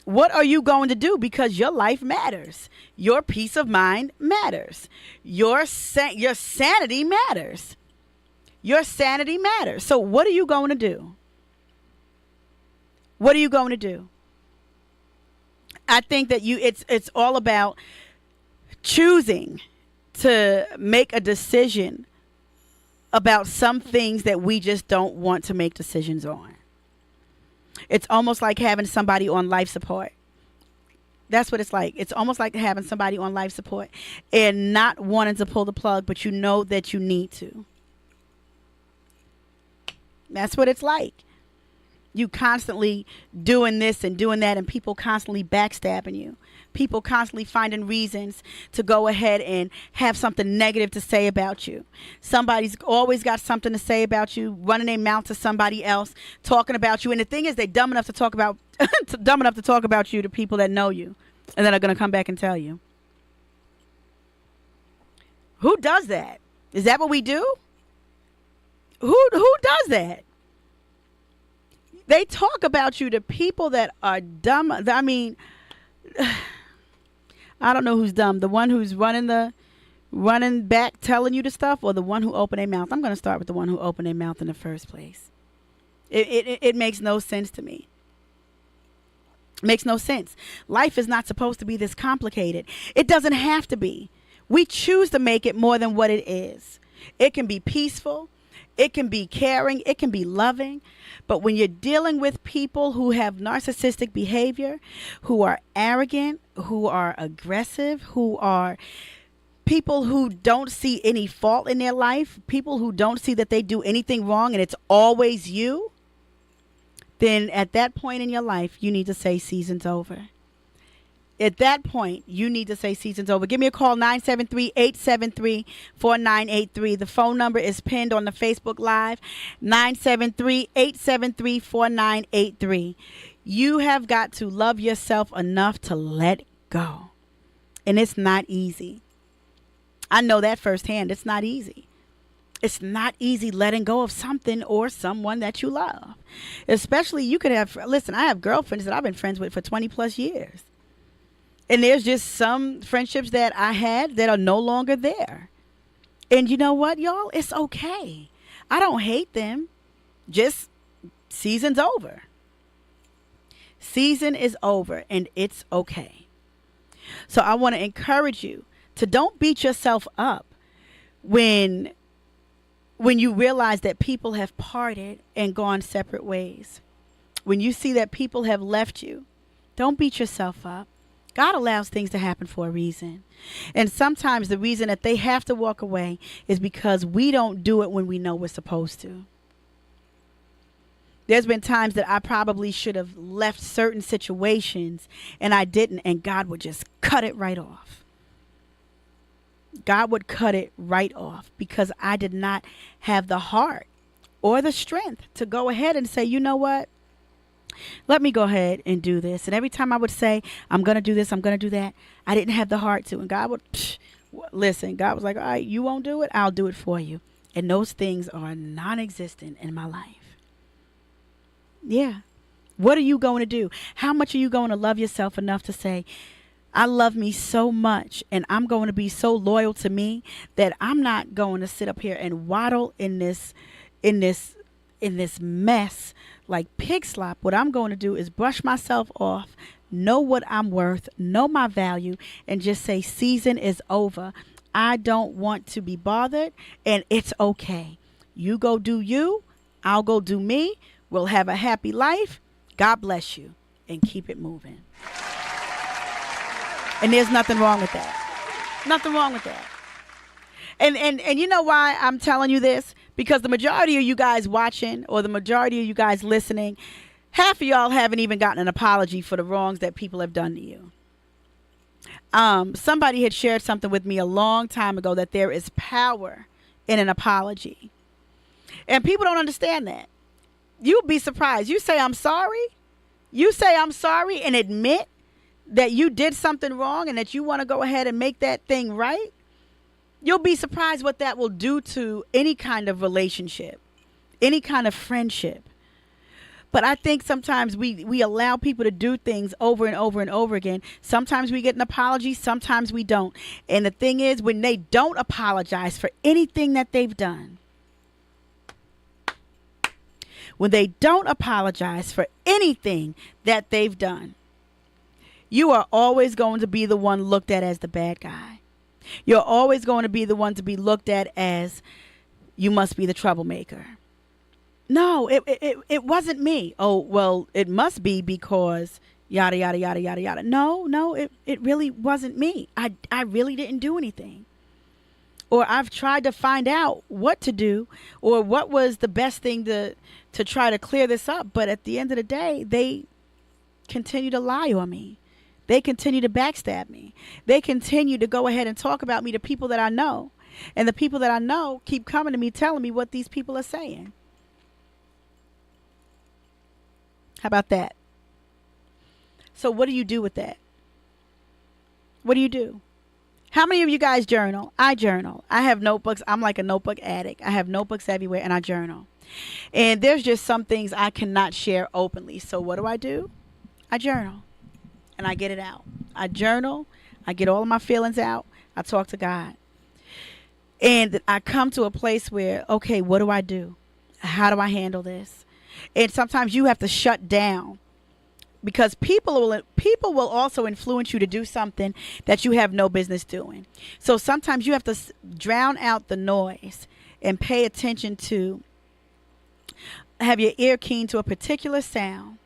What are you going to do? Because your life matters. Your peace of mind matters. Your sanity matters. Your sanity matters. So what are you going to do? What are you going to do? I think that it's all about choosing to make a decision about some things that we just don't want to make decisions on. It's almost like having somebody on life support. That's what it's like. It's almost like having somebody on life support and not wanting to pull the plug, but you know that you need to. That's what it's like. You constantly doing this and doing that, and people constantly backstabbing you. People constantly finding reasons to go ahead and have something negative to say about you. Somebody's always got something to say about you, running their mouth to somebody else, talking about you. And the thing is, they're dumb enough to talk about you to people that know you and that are going to come back and tell you. Who does that? Is that what we do? Who does that? They talk about you to people that are dumb. I mean, I don't know who's dumb. The one who's running back telling you the stuff, or the one who opened their mouth. I'm going to start with the one who opened their mouth in the first place. It makes no sense to me. Makes no sense. Life is not supposed to be this complicated. It doesn't have to be. We choose to make it more than what it is. It can be peaceful. It can be caring. It can be loving. But when you're dealing with people who have narcissistic behavior, who are arrogant, who are aggressive, who are people who don't see any fault in their life, people who don't see that they do anything wrong and it's always you, then at that point in your life, you need to say season's over. At that point, you need to say season's over. Give me a call, 973-873-4983. The phone number is pinned on the Facebook Live, 973-873-4983. You have got to love yourself enough to let go. And it's not easy. I know that firsthand. It's not easy. It's not easy letting go of something or someone that you love. Especially you could have, listen, I have girlfriends that I've been friends with for 20 plus years. And there's just some friendships that I had that are no longer there. And you know what, y'all? It's okay. I don't hate them. Just season's over. Season is over and it's okay. So I want to encourage you to don't beat yourself up when you realize that people have parted and gone separate ways. When you see that people have left you, don't beat yourself up. God allows things to happen for a reason. And sometimes the reason that they have to walk away is because we don't do it when we know we're supposed to. There's been times that I probably should have left certain situations and I didn't, and God would just cut it right off. God would cut it right off because I did not have the heart or the strength to go ahead and say, you know what? Let me go ahead and do this. And every time I would say, I'm going to do this, I'm going to do that, I didn't have the heart to. And God would, listen, God was like, all right, you won't do it, I'll do it for you. And those things are non-existent in my life. Yeah. What are you going to do? How much are you going to love yourself enough to say, I love me so much and I'm going to be so loyal to me that I'm not going to sit up here and waddle in this mess like pig slop. What I'm going to do is brush myself off, know what I'm worth, know my value, and just say season is over. I don't want to be bothered and it's okay. You go do you, I'll go do me. We'll have a happy life. God bless you and keep it moving. And there's nothing wrong with that. Nothing wrong with that. And you know why I'm telling you this? Because the majority of you guys watching or the majority of you guys listening, half of y'all haven't even gotten an apology for the wrongs that people have done to you. Somebody had shared something with me a long time ago that there is power in an apology. And people don't understand that. You'll be surprised. You say, I'm sorry. You say, I'm sorry and admit that you did something wrong and that you want to go ahead and make that thing right. You'll be surprised what that will do to any kind of relationship, any kind of friendship. But I think sometimes we allow people to do things over and over and over again. Sometimes we get an apology, sometimes we don't. And the thing is, when they don't apologize for anything that they've done, when they don't apologize for anything that they've done, you are always going to be the one looked at as the bad guy. You're always going to be the one to be looked at as you must be the troublemaker. No, it wasn't me. Oh, well, it must be because yada, yada, yada, yada, yada. No, it really wasn't me. I really didn't do anything. Or I've tried to find out what to do or what was the best thing to try to clear this up. But at the end of the day, they continue to lie on me. They continue to backstab me. They continue to go ahead and talk about me to people that I know. And the people that I know keep coming to me telling me what these people are saying. How about that? So what do you do with that? What do you do? How many of you guys journal? I journal. I have notebooks. I'm like a notebook addict. I have notebooks everywhere and I journal. And there's just some things I cannot share openly. So what do? I journal and I get it out. I journal. I get all of my feelings out. I talk to God. And I come to a place where, okay, what do I do? How do I handle this? And sometimes you have to shut down because people will also influence you to do something that you have no business doing. So sometimes you have to drown out the noise and pay attention to, have your ear keen to a particular sound.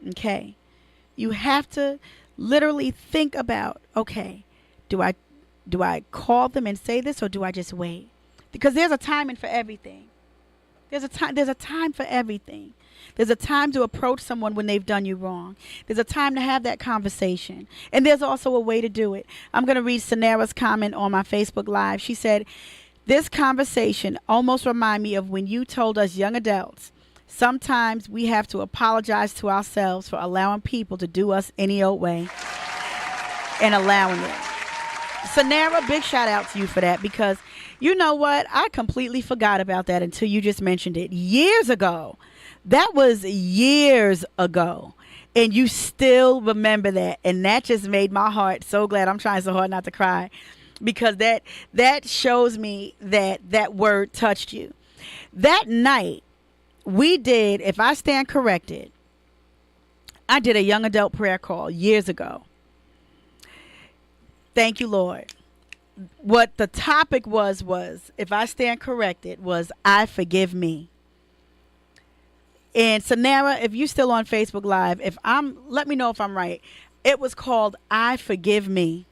Okay. You have to literally think about, okay, do I call them and say this, or do I just wait? Because there's a timing for everything. There's a time for everything. There's a time to approach someone when they've done you wrong. There's a time to have that conversation. And there's also a way to do it. I'm going to read Sanara's comment on my Facebook Live. She said, this conversation almost remind me of when you told us young adults, sometimes we have to apologize to ourselves for allowing people to do us any old way and allowing it. Sanara, big shout out to you for that, because you know what? I completely forgot about that until you just mentioned it years ago. That was years ago. And you still remember that. And that just made my heart so glad. I'm trying so hard not to cry, because that shows me that word touched you. That night we did, if I stand corrected, I did a young adult prayer call years ago. Thank you, Lord. What the topic was, if I stand corrected, was I forgive me. And Sanara, if you're still on Facebook Live, let me know if I'm right. It was called I Forgive Me.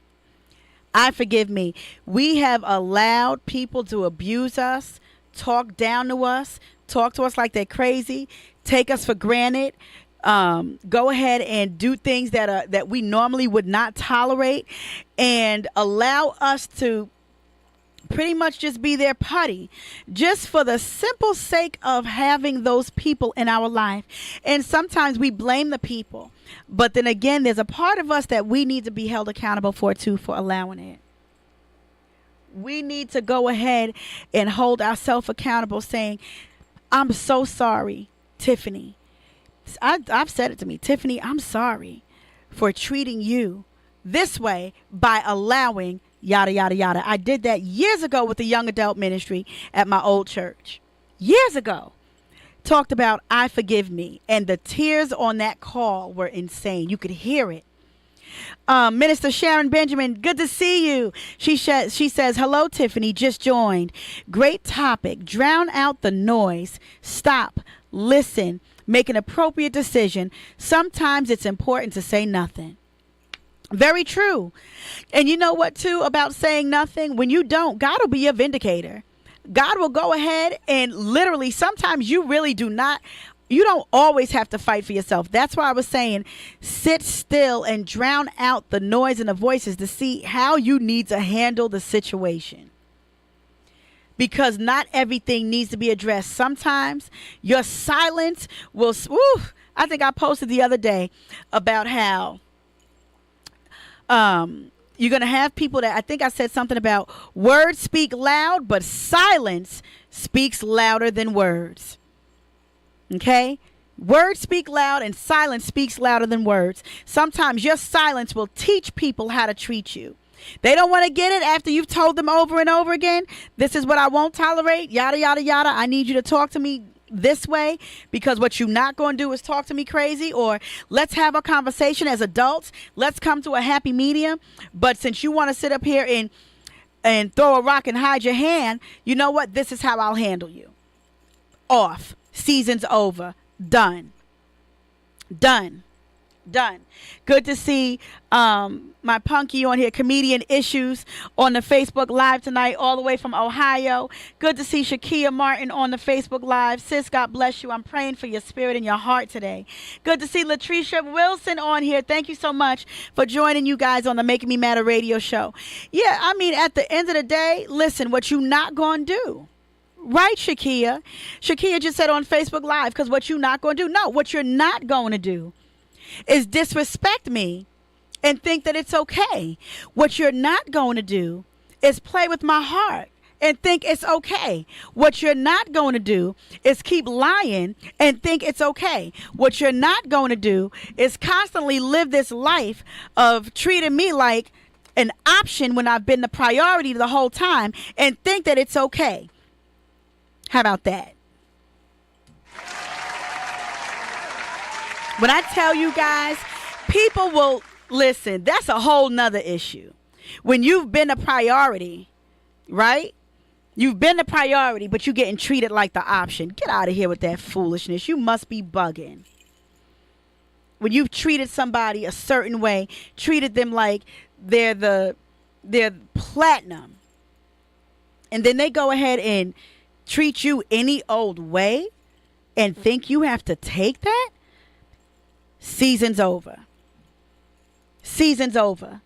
I forgive me. We have allowed people to abuse us, talk down to us, talk to us like they're crazy, take us for granted, go ahead and do things that we normally would not tolerate, and allow us to pretty much just be their putty, just for the simple sake of having those people in our life. And sometimes we blame the people, but then again, there's a part of us that we need to be held accountable for too, for allowing it. We need to go ahead and hold ourselves accountable, saying, I'm so sorry, Tiffany. I've said it to me, Tiffany, I'm sorry for treating you this way by allowing yada, yada, yada. I did that years ago with the young adult ministry at my old church. Years ago. Talked about I forgive me. And the tears on that call were insane. You could hear it. Minister Sharon Benjamin, good to see you. She says, hello, Tiffany, just joined. Great topic. Drown out the noise. Stop. Listen. Make an appropriate decision. Sometimes it's important to say nothing. Very true. And you know what, too, about saying nothing? When you don't, God will be your vindicator. God will go ahead and literally, sometimes you really do not, you don't always have to fight for yourself. That's why I was saying, sit still and drown out the noise and the voices to see how you need to handle the situation. Because not everything needs to be addressed. Sometimes your silence will, I think I posted the other day about how you're going to have people that, I think I said something about words speak loud, but silence speaks louder than words. Okay? Words speak loud and silence speaks louder than words. Sometimes your silence will teach people how to treat you. They don't want to get it after you've told them over and over again, this is what I won't tolerate, yada, yada, yada. I need you to talk to me this way, because what you're not going to do is talk to me crazy, or let's have a conversation as adults. Let's come to a happy medium. But since you want to sit up here and throw a rock and hide your hand, you know what? This is how I'll handle you. Off. Season's over. Done. Good to see my punky on here, Comedian Issues, on the Facebook Live tonight, all the way from Ohio. Good to see Shakia Martin on the Facebook Live. Sis, God bless you. I'm praying for your spirit and your heart today. Good to see Latricia Wilson on here. Thank you so much for joining you guys on the Making Me Matter radio show. Yeah, I mean, at the end of the day, listen, what you not going to do. Right, Shakia? Shakia just said on Facebook Live, because what you not going to do. No, what you're not going to do is disrespect me and think that it's okay. What you're not going to do is play with my heart and think it's okay. What you're not going to do is keep lying and think it's okay. What you're not going to do is constantly live this life of treating me like an option when I've been the priority the whole time and think that it's okay. How about that? When I tell you guys, people will listen. That's a whole nother issue. When you've been a priority, right? You've been the priority, but you're getting treated like the option. Get out of here with that foolishness. You must be bugging. When you've treated somebody a certain way, treated them like they're platinum, and then they go ahead and treat you any old way and think you have to take that, season's over. Season's over.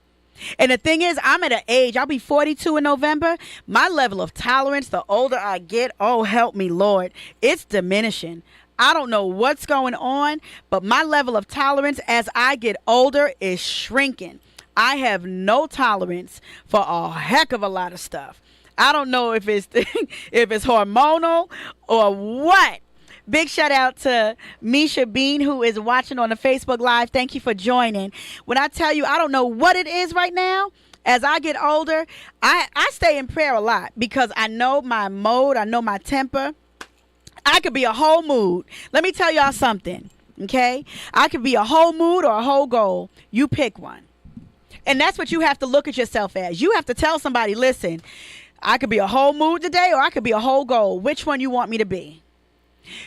And the thing is, I'm at an age, I'll be 42 in November. My level of tolerance, the older I get, oh, help me, Lord, it's diminishing. I don't know what's going on, but my level of tolerance as I get older is shrinking. I have no tolerance for a heck of a lot of stuff. I don't know if it's if it's hormonal or what. Big shout out to Misha Bean, who is watching on the Facebook Live. Thank you for joining. When I tell you, I don't know what it is right now. As I get older, I stay in prayer a lot because I know my mode. I know my temper. I could be a whole mood. Let me tell y'all something, okay? I could be a whole mood or a whole goal. You pick one. And that's what you have to look at yourself as. You have to tell somebody, listen, I could be a whole mood today or I could be a whole goal. Which one you want me to be?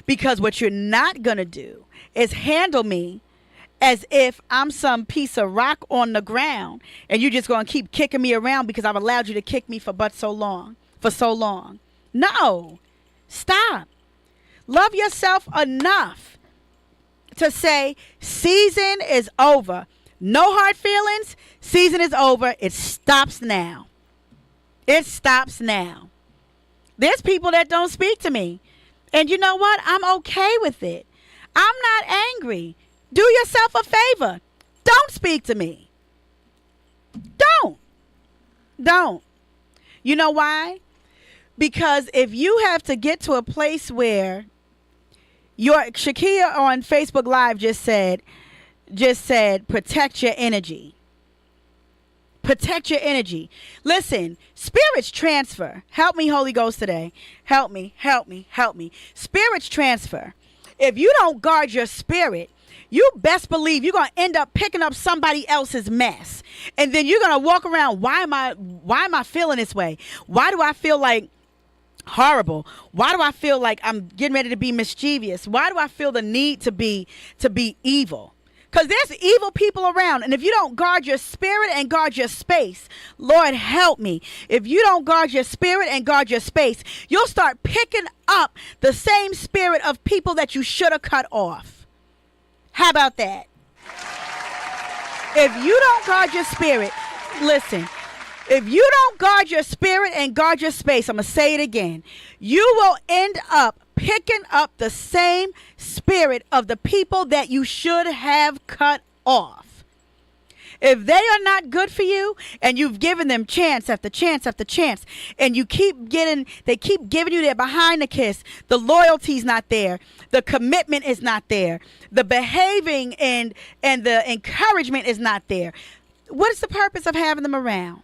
Because what you're not going to do is handle me as if I'm some piece of rock on the ground and you're just going to keep kicking me around because I've allowed you to kick me for so long. No. Stop. Love yourself enough to say season is over. No hard feelings. Season is over. It stops now. It stops now. There's people that don't speak to me. And you know what? I'm okay with it. I'm not angry. Do yourself a favor. Don't speak to me. Don't. You know why? Because if you have to get to a place where Shakia on Facebook Live just said, protect your energy. Protect your energy. Listen, spirits transfer. Help me, Holy Ghost, today. Help me. Spirits transfer. If you don't guard your spirit, you best believe you're going to end up picking up somebody else's mess. And then you're going to walk around, why am I feeling this way? Why do I feel like horrible? Why do I feel like I'm getting ready to be mischievous? Why do I feel the need to be evil? Because there's evil people around. And if you don't guard your spirit and guard your space, Lord help me. If you don't guard your spirit and guard your space, you'll start picking up the same spirit of people that you should have cut off. How about that? If you don't guard your spirit, listen, if you don't guard your spirit and guard your space, I'm going to say it again, you will end up picking up the same spirit of the people that you should have cut off. If they are not good for you and you've given them chance after chance after chance and they keep giving you their behind the kiss, the loyalty's not there, the commitment is not there, the behaving and the encouragement is not there, what is the purpose of having them around?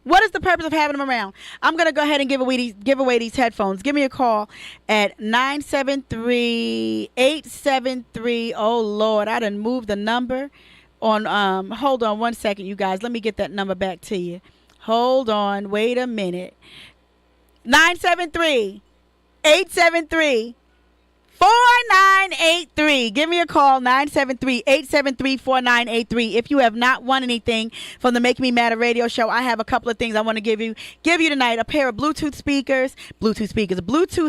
What is the purpose of having them around? I'm going to go ahead and give away these headphones. Give me a call at 973-873. Oh, Lord, I done moved the number on. Hold on one second, you guys. Let me get that number back to you. Hold on. Wait a minute. 973-873. 4983. Give me a call, 973-873-4983. If you have not won anything from the Make Me Matter radio show, I have a couple of things I want to give you tonight. A pair of Bluetooth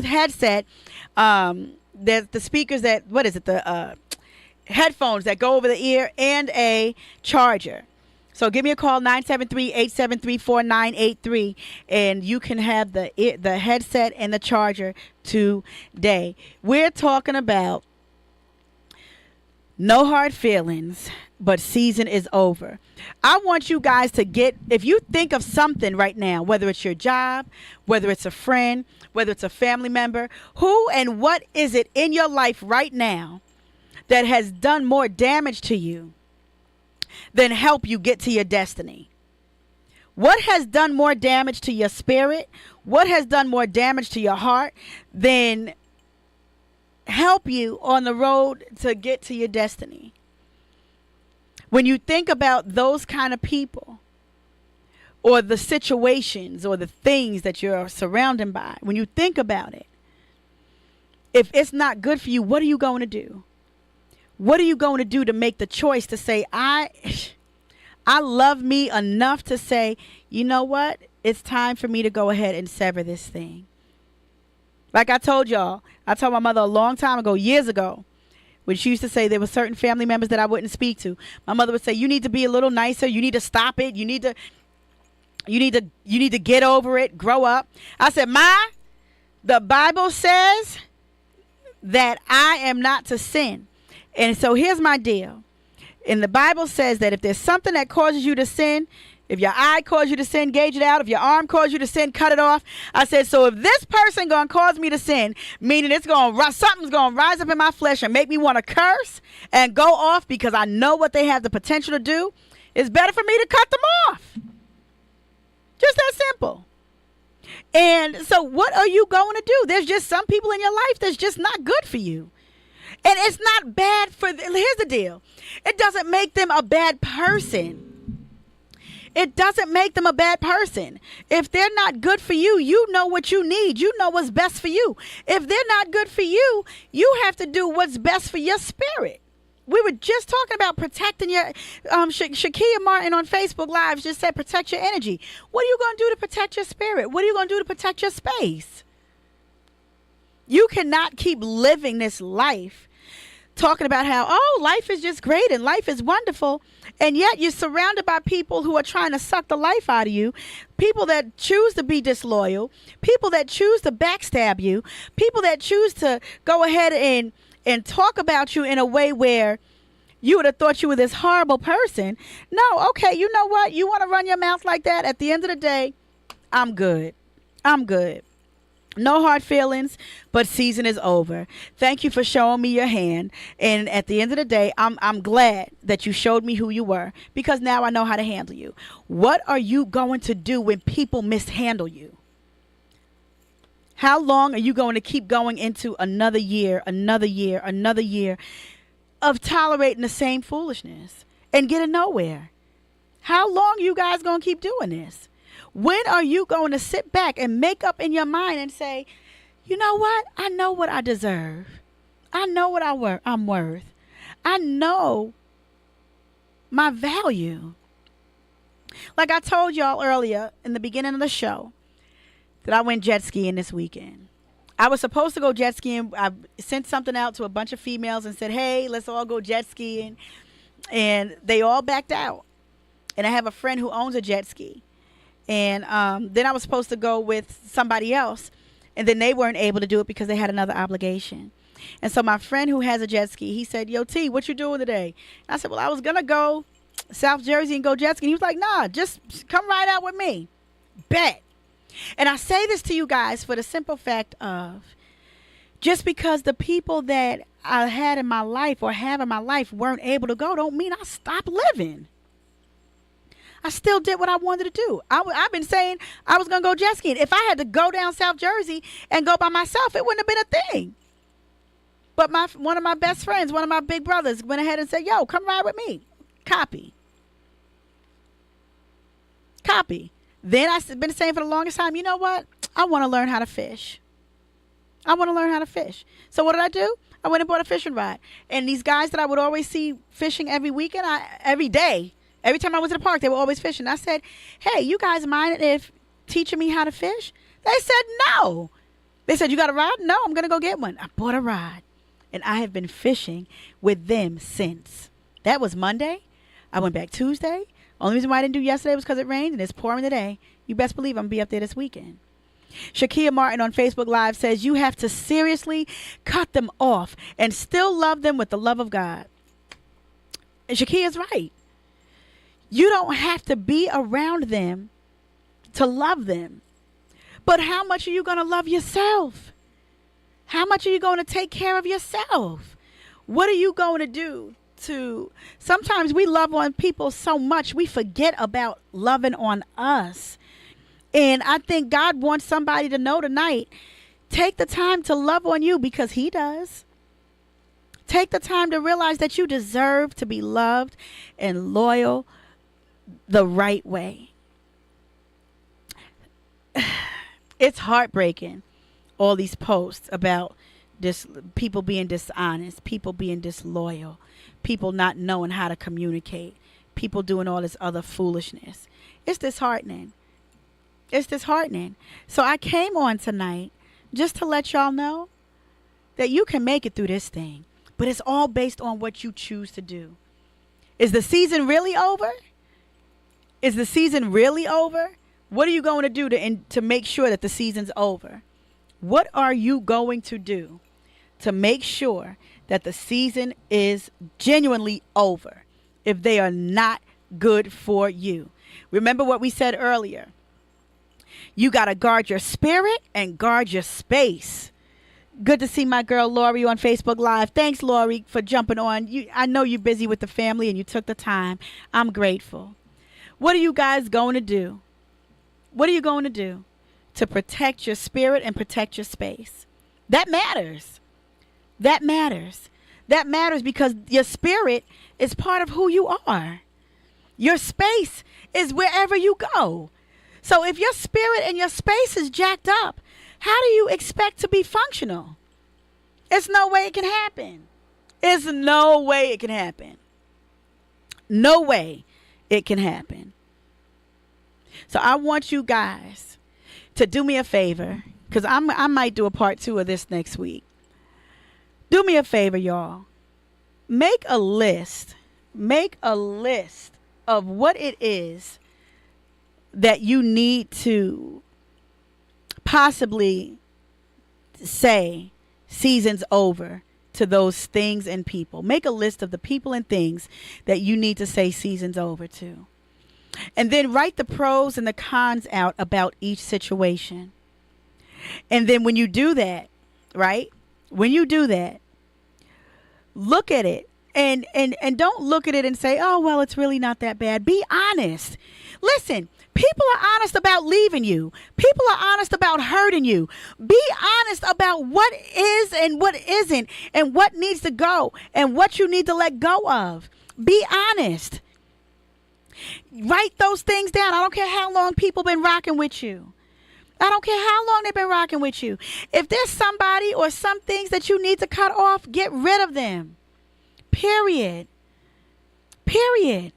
headset. There's the speakers the headphones that go over the ear, and a charger. So give me a call, 973-873-4983, and you can have the headset and the charger today. We're talking about No hard feelings, but season is over. I want you guys to if you think of something right now, whether it's your job, whether it's a friend, whether it's a family member, who and what is it in your life right now that has done more damage to you than help you get to your destiny? What has done more damage to your spirit? What has done more damage to your heart than help you on the road to get to your destiny? When you think about those kind of people or the situations or the things that you're surrounded by, when you think about it, if it's not good for you, what are you going to do? What are you going to do to make the choice to say, I love me enough to say, you know what? It's time for me to go ahead and sever this thing. Like I told y'all, I told my mother a long time ago, years ago, when she used to say there were certain family members that I wouldn't speak to. My mother would say, you need to be a little nicer. You need to stop it. You need to get over it. Grow up. I said, Ma, the Bible says that I am not to sin. And so here's my deal. And the Bible says that if there's something that causes you to sin, if your eye causes you to sin, gauge it out. If your arm causes you to sin, cut it off. I said, so if this person going to cause me to sin, meaning something's going to rise up in my flesh and make me want to curse and go off because I know what they have the potential to do, it's better for me to cut them off. Just that simple. And so what are you going to do? There's just some people in your life that's just not good for you. And it's not bad here's the deal. It doesn't make them a bad person. It doesn't make them a bad person. If they're not good for you, you know what you need. You know what's best for you. If they're not good for you, you have to do what's best for your spirit. We were just talking about protecting your, Shakia Martin on Facebook Live just said protect your energy. What are you going to do to protect your spirit? What are you going to do to protect your space? You cannot keep living this life talking about how, life is just great and life is wonderful. And yet you're surrounded by people who are trying to suck the life out of you, people that choose to be disloyal, people that choose to backstab you, people that choose to go ahead and talk about you in a way where you would have thought you were this horrible person. No, okay, you know what? You want to run your mouth like that? At the end of the day, I'm good. I'm good. No hard feelings, but season is over. Thank you for showing me your hand. And at the end of the day, I'm glad that you showed me who you were, because now I know how to handle you. What are you going to do when people mishandle you? How long are you going to keep going into another year of tolerating the same foolishness and getting nowhere? How long are you guys going to keep doing this? When are you going to sit back and make up in your mind and say, you know what? I know what I deserve. I know what I'm worth. I know my value. Like I told y'all earlier in the beginning of the show that I went jet skiing this weekend. I was supposed to go jet skiing. I sent something out to a bunch of females and said, hey, let's all go jet skiing. And they all backed out. And I have a friend who owns a jet ski. And then I was supposed to go with somebody else, and then they weren't able to do it because they had another obligation. And so my friend who has a jet ski, he said, yo, T, what you doing today? And I said, well, I was going to go South Jersey and go jet skiing. He was like, nah, just come ride out with me. Bet. And I say this to you guys for the simple fact of just because the people that I had in my life or have in my life weren't able to go don't mean I stopped living. I still did what I wanted to do. I've been saying I was going to go jet skiing. If I had to go down South Jersey and go by myself, it wouldn't have been a thing. But one of my best friends, one of my big brothers, went ahead and said, yo, come ride with me. Copy. Then I've been saying for the longest time, you know what? I want to learn how to fish. So what did I do? I went and bought a fishing rod. And these guys that I would always see fishing every weekend, every day, every time I went to the park, they were always fishing. I said, hey, you guys mind if teaching me how to fish? They said no. They said, you got a rod? No, I'm going to go get one. I bought a rod. And I have been fishing with them since. That was Monday. I went back Tuesday. Only reason why I didn't do yesterday was because it rained and it's pouring today. You best believe I'm going to be up there this weekend. Shakia Martin on Facebook Live says, you have to seriously cut them off and still love them with the love of God. And Shakia's right. You don't have to be around them to love them. But how much are you going to love yourself? How much are you going to take care of yourself? What are you going to do to... Sometimes we love on people so much we forget about loving on us. And I think God wants somebody to know tonight, take the time to love on you because he does. Take the time to realize that you deserve to be loved and loyal the right way. It's heartbreaking, all these posts about people being dishonest, people being disloyal, people not knowing how to communicate, people doing all this other foolishness. It's disheartening. It's disheartening. So I came on tonight just to let y'all know that you can make it through this thing, but it's all based on what you choose to do. Is the season really over? Is the season really over? What are you going to do to make sure that the season's over? What are you going to do to make sure that the season is genuinely over if they are not good for you? Remember what we said earlier. You got to guard your spirit and guard your space. Good to see my girl Lori on Facebook Live. Thanks, Lori, for jumping on. I know you're busy with the family and you took the time. I'm grateful. What are you guys going to do? What are you going to do to protect your spirit and protect your space? That matters. That matters. That matters because your spirit is part of who you are. Your space is wherever you go. So if your spirit and your space is jacked up, how do you expect to be functional? There's no way it can happen. There's no way it can happen. No way it can happen. So I want you guys to do me a favor, because I might do a part 2 of this next week. Do me a favor, y'all. Make a list. Make a list of what it is that you need to possibly say season's over to those things and people. Make a list of the people and things that you need to say season's over to. And then write the pros and the cons out about each situation. And then when you do that, right? When you do that, look at it. And don't look at it and say, oh, well, it's really not that bad. Be honest. Listen, people are honest about leaving you. People are honest about hurting you. Be honest about what is and what isn't and what needs to go and what you need to let go of. Be honest. Write those things down. I don't care how long people been rocking with you. I don't care how long they've been rocking with you. If there's somebody or some things that you need to cut off, get rid of them. Period. Period.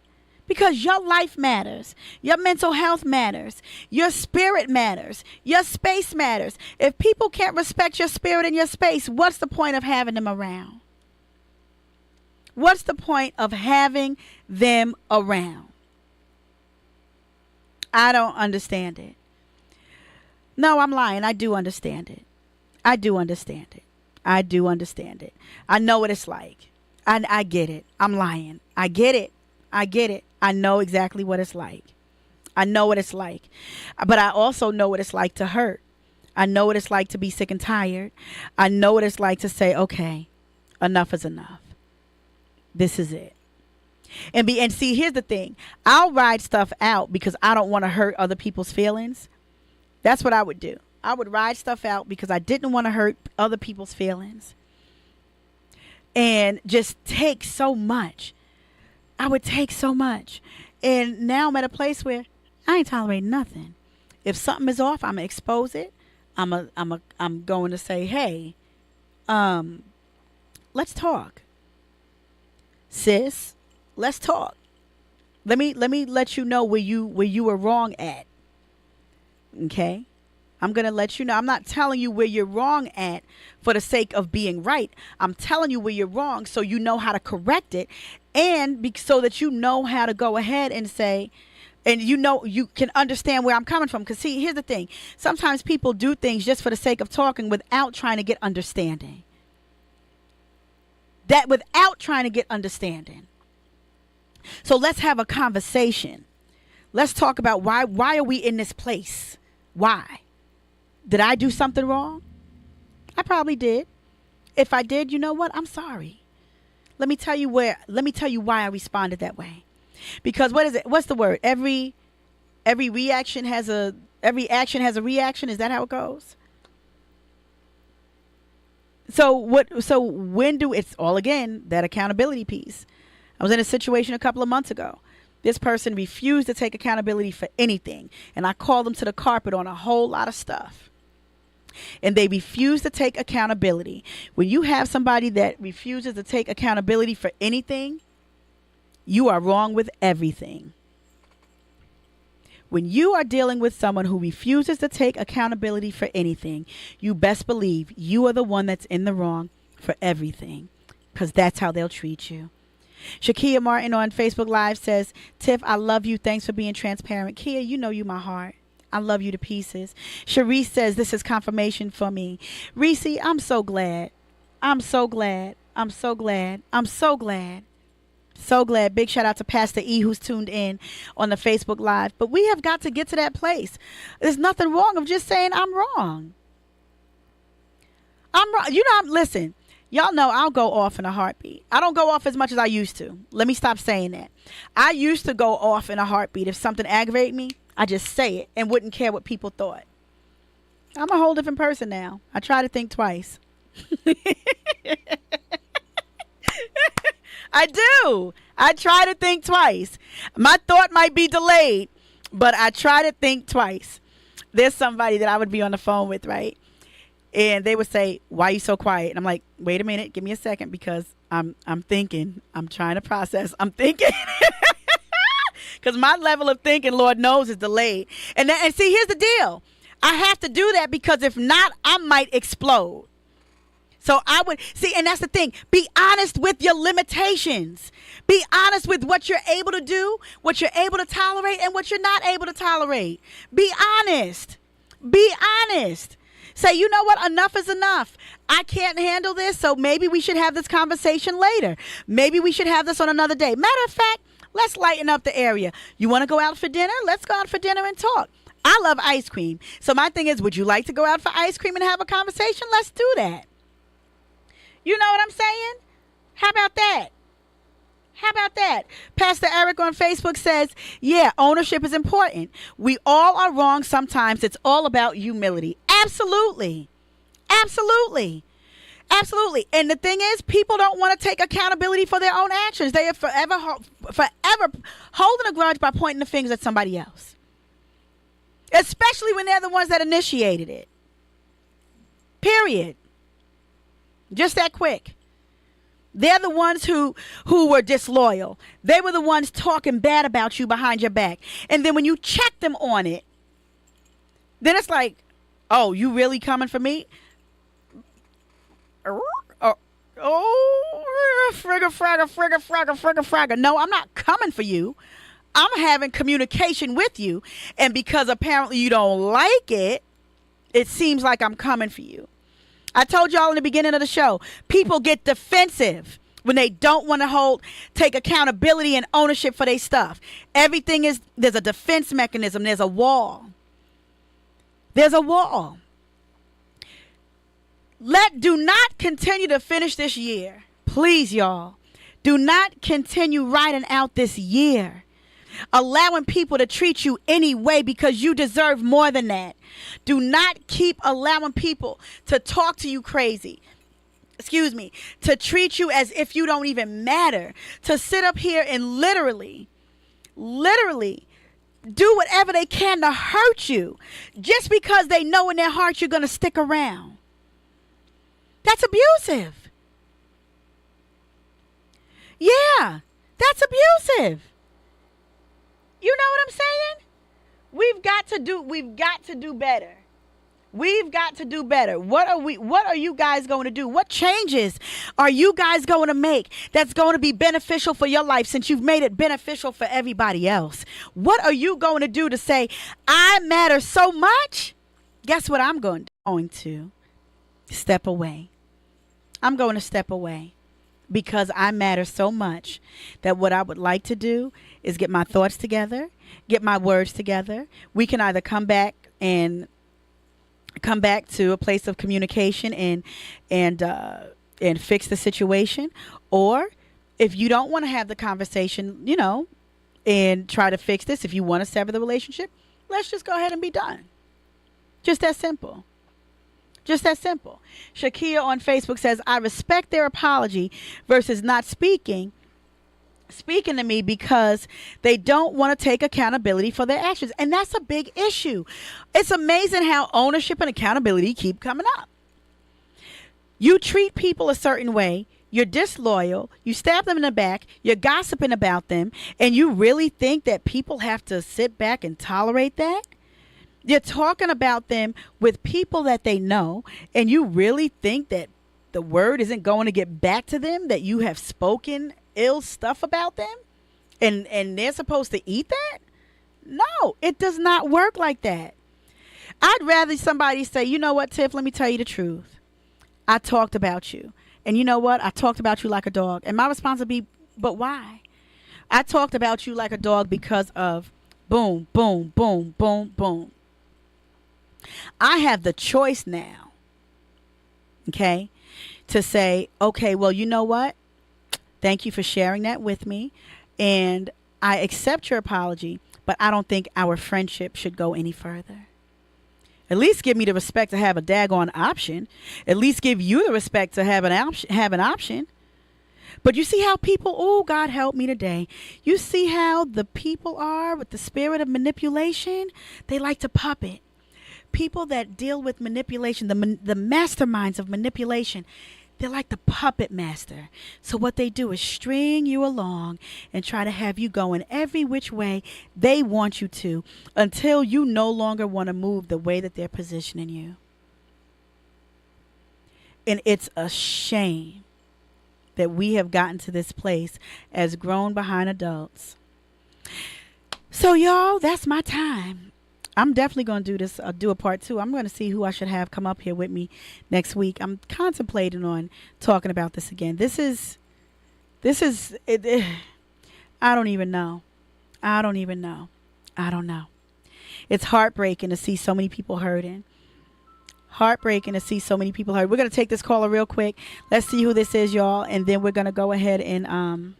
Because your life matters. Your mental health matters. Your spirit matters. Your space matters. If people can't respect your spirit and your space, what's the point of having them around? What's the point of having them around? I don't understand it. No, I'm lying. I do understand it. I do understand it. I do understand it. I know what it's like. I get it. I'm lying. I get it. I get it. I know exactly what it's like. I know what it's like. But I also know what it's like to hurt. I know what it's like to be sick and tired. I know what it's like to say, okay, enough is enough. This is it. And see, here's the thing. I'll ride stuff out because I don't want to hurt other people's feelings. That's what I would do. I would ride stuff out because I didn't want to hurt other people's feelings. And just take so much. I would take so much. And now I'm at a place where I ain't tolerating nothing. If something is off, I'm going to expose it. I'm going to say, hey, let's talk. Sis, let's talk. Let me let you know where you were wrong at. Okay? I'm going to let you know. I'm not telling you where you're wrong at for the sake of being right. I'm telling you where you're wrong so you know how to correct it, and so that you know how to go ahead and say, and you know you can understand where I'm coming from. Because see, here's the thing. Sometimes people do things just for the sake of talking without trying to get understanding. Without trying to get understanding. So let's have a conversation. Let's talk about why are we in this place? Why? Did I do something wrong? I probably did. If I did, you know what? I'm sorry. Let me tell you why I responded that way. Because what is it? What's the word? Every action has a reaction. Is that how it goes? So when do it's all again that accountability piece. I was in a situation a couple of months ago. This person refused to take accountability for anything, and I called them to the carpet on a whole lot of stuff. And they refuse to take accountability. When you have somebody that refuses to take accountability for anything, you are wrong with everything. When you are dealing with someone who refuses to take accountability for anything, you best believe you are the one that's in the wrong for everything, because that's how they'll treat you. Shakia Martin on Facebook Live says, Tiff, I love you. Thanks for being transparent. Kia, you know you my heart. I love you to pieces. Sharice says, this is confirmation for me. Reese, I'm so glad. I'm so glad. I'm so glad. I'm so glad. So glad. Big shout out to Pastor E who's tuned in on the Facebook Live. But we have got to get to that place. There's nothing wrong of just saying I'm wrong. I'm wrong. You know, listen, y'all know I'll go off in a heartbeat. I don't go off as much as I used to. Let me stop saying that. I used to go off in a heartbeat. If something aggravated me, I just say it and wouldn't care what people thought. I'm a whole different person now. I try to think twice. I do. I try to think twice. My thought might be delayed, but I try to think twice. There's somebody that I would be on the phone with, right? And they would say, why are you so quiet? And I'm like, wait a minute, give me a second, because I'm thinking. I'm trying to process. I'm thinking. Because my level of thinking, Lord knows, is delayed. And see, here's the deal. I have to do that because if not, I might explode. So I would see, and that's the thing. Be honest with your limitations. Be honest with what you're able to do, what you're able to tolerate, and what you're not able to tolerate. Be honest. Be honest. Say, you know what? Enough is enough. I can't handle this, so maybe we should have this conversation later. Maybe we should have this on another day. Matter of fact, let's lighten up the area. You want to go out for dinner? Let's go out for dinner and talk. I love ice cream. So my thing is, would you like to go out for ice cream and have a conversation? Let's do that. You know what I'm saying? How about that? How about that? Pastor Eric on Facebook says, yeah, ownership is important. We all are wrong sometimes. It's all about humility. Absolutely. Absolutely. Absolutely. And the thing is, people don't want to take accountability for their own actions. They are forever holding a grudge by pointing the fingers at somebody else. Especially when they're the ones that initiated it. Period. Just that quick. They're the ones who were disloyal. They were the ones talking bad about you behind your back. And then when you check them on it, then it's like, oh, you really coming for me? Frigga. No, I'm not coming for you. I'm having communication with you. And because apparently you don't like it, it seems like I'm coming for you. I told y'all in the beginning of the show, people get defensive when they don't want to take accountability and ownership for their stuff. There's a defense mechanism. There's a wall. There's a wall. Do not continue to finish this year. Please, y'all. Do not continue riding out this year, allowing people to treat you anyway because you deserve more than that. Do not keep allowing people to talk to you crazy. To treat you as if you don't even matter. To sit up here and literally do whatever they can to hurt you just because they know in their heart you're going to stick around. That's abusive. Yeah, that's abusive. You know what I'm saying? We've got to do better. We've got to do better. What are you guys going to do? What changes are you guys going to make that's going to be beneficial for your life since you've made it beneficial for everybody else? What are you going to do to say, I matter so much? Guess what I'm going to step away. I'm going to step away. because I matter so much that what I would like to do is get my thoughts together, get my words together. We can either come back to a place of communication and fix the situation, or if you don't want to have the conversation, and try to fix this, if you want to sever the relationship, let's just go ahead and be done. Just that simple. Just that simple. Shakia on Facebook says, I respect their apology versus not speaking to me because they don't want to take accountability for their actions. And that's a big issue. It's amazing how ownership and accountability keep coming up. You treat people a certain way, you're disloyal, you stab them in the back, you're gossiping about them, and you really think that people have to sit back and tolerate that? You're talking about them with people that they know, and you really think that the word isn't going to get back to them, that you have spoken ill stuff about them, and they're supposed to eat that? No, it does not work like that. I'd rather somebody say, you know what, Tiff, let me tell you the truth. I talked about you. And you know what? I talked about you like a dog. And my response would be, but why? I talked about you like a dog because of boom, boom, boom, boom, boom. I have the choice now, okay, to say, okay, well, you know what? Thank you for sharing that with me. And I accept your apology, but I don't think our friendship should go any further. At least give me the respect to have a daggone option. At least give you the respect to have an option. But you see how people, oh, God help me today. You see how the people are with the spirit of manipulation? They like to puppet. People that deal with manipulation, the masterminds of manipulation, they're like the puppet master. So what they do is string you along and try to have you going every which way they want you to until you no longer want to move the way that they're positioning you. And it's a shame that we have gotten to this place as grown behind adults. So y'all, that's my time. I'm definitely going to do this, do a part 2. I'm going to see who I should have come up here with me next week. I'm contemplating on talking about this again. This is it, I don't even know. I don't know. It's heartbreaking to see so many people hurting. We're going to take this caller real quick. Let's see who this is, y'all. And then we're going to go ahead and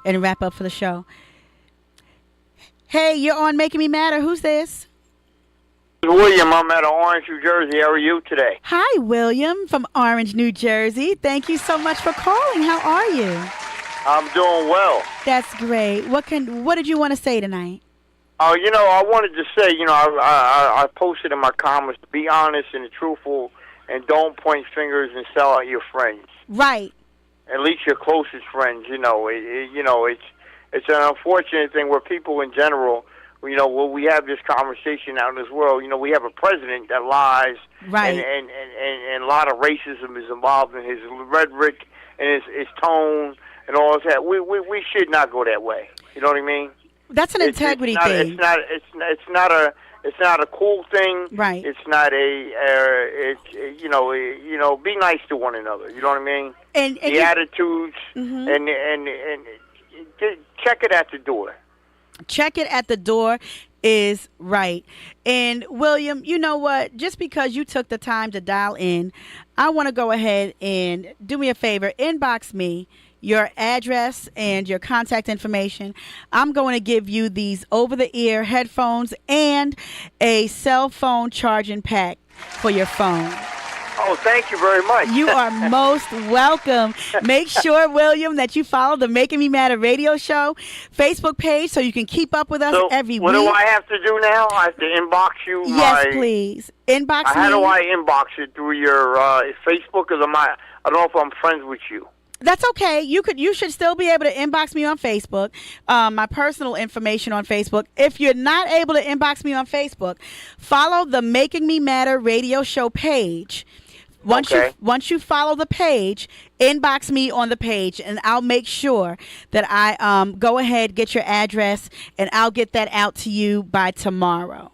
wrap up for the show. Hey, you're on Making Me Matter. Who's this? William, I'm out of Orange, New Jersey. How are you today? Hi, William from Orange, New Jersey. Thank you so much for calling. How are you? I'm doing well. That's great. What did you want to say tonight? I wanted to say, I posted in my comments to be honest and truthful and don't point fingers and sell out your friends. Right. At least your closest friends, It's an unfortunate thing where people in general, when we have this conversation out in this world, we have a president that lies, right, and a lot of racism is involved in his rhetoric and his tone and all that. We should not go that way. You know what I mean? That's an integrity thing. It's not a cool thing. Right. It's not be nice to one another. You know what I mean? And the attitudes and check it at the door. Check it at the door is right. And William, you know what? Just because you took the time to dial in, I want to go ahead and do me a favor. Inbox me your address and your contact information. I'm going to give you these over-the-ear headphones and a cell phone charging pack for your phone. Oh, thank you very much. You are most welcome. Make sure, William, that you follow the Making Me Matter radio show Facebook page so you can keep up with us every week. What do I have to do now? I have to inbox you? Yes, please. Inbox me. How do I inbox it? Through your Facebook? Because I don't know if I'm friends with you. That's okay. You should still be able to inbox me on Facebook. My personal information on Facebook. If you're not able to inbox me on Facebook, follow the Making Me Matter radio show page. Once you follow the page, inbox me on the page, and I'll make sure that I go ahead, get your address, and I'll get that out to you by tomorrow.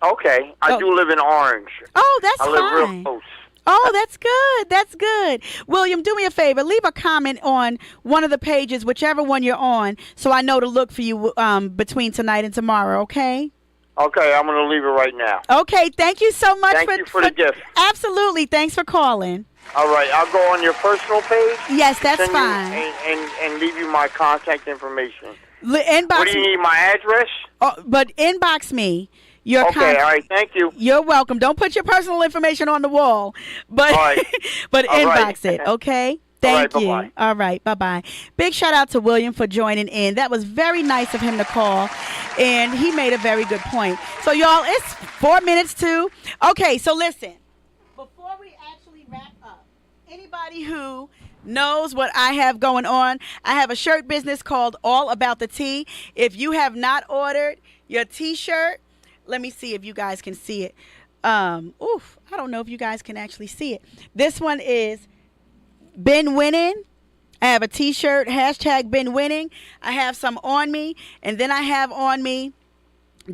Okay. I do live in Orange. Oh, that's fine. I live real close. Oh, that's good. That's good. William, do me a favor. Leave a comment on one of the pages, whichever one you're on, so I know to look for you between tonight and tomorrow, okay? Okay, I'm going to leave it right now. Okay, thank you so much. Thank you for the gift. Absolutely. Thanks for calling. All right, I'll go on your personal page. Yes, that's send fine. And leave you my contact information. Inbox. What do you need, my address? But inbox me. Okay, all right, thank you. You're welcome. Don't put your personal information on the wall, but but All inbox right. it, okay? Thank you. Bye-bye. All right, bye-bye. Big shout out to William for joining in. That was very nice of him to call, and he made a very good point. So, y'all, it's 4 minutes to. Okay, so listen. Before we actually wrap up, anybody who knows what I have going on, I have a shirt business called All About the Tea. If you have not ordered your T-shirt, let me see if you guys can see it. I don't know if you guys can actually see it. This one is Been Winning. I have a T-shirt, hashtag Been Winning. I have some on me, and then I have on me,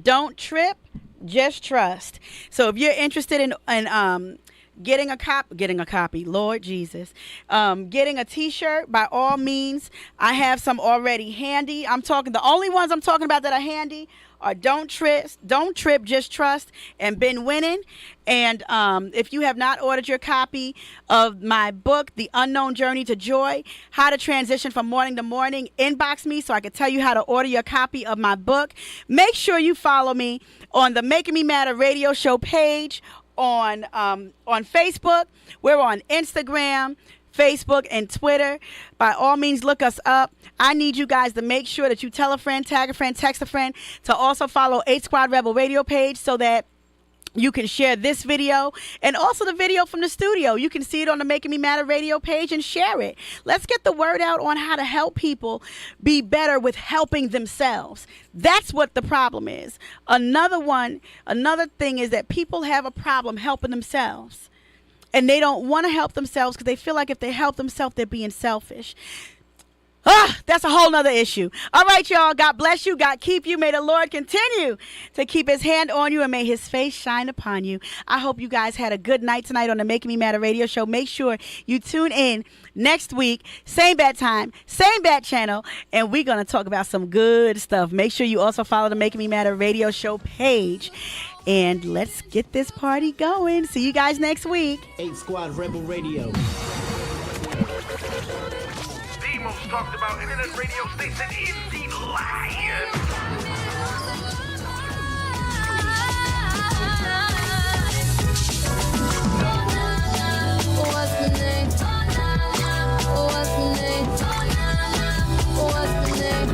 Don't Trip, Just Trust. So if you're interested in getting a copy, Lord Jesus, getting a T-shirt, by all means, I have some already handy. The only ones I'm talking about that are handy are Don't Trip, Just Trust, and Been Winning. And if you have not ordered your copy of my book, The Unknown Journey to Joy, How to Transition from Morning to Morning, inbox me so I can tell you how to order your copy of my book. Make sure you follow me on the Making Me Matter radio show page on Facebook. We're on Instagram, Facebook, and Twitter. By all means, look us up. I need you guys to make sure that you tell a friend, tag a friend, text a friend to also follow 8 Squad Rebel radio page so that you can share this video and also the video from the studio. You can see it on the Making Me Matter radio page and share it. Let's get the word out on how to help people be better with helping themselves. That's what the problem is. Another thing is that people have a problem helping themselves. And they don't want to help themselves because they feel like if they help themselves, they're being selfish. That's a whole nother issue. All right, y'all. God bless you. God keep you. May the Lord continue to keep his hand on you and may his face shine upon you. I hope you guys had a good night tonight on the Making Me Matter radio show. Make sure you tune in next week. Same bad time, same bad channel. And we're going to talk about some good stuff. Make sure you also follow the Making Me Matter radio show page. And let's get this party going. See you guys next week. 8 Squad Rebel Radio. The most talked about internet radio station in the land. What's the name? What's the name? What's the name?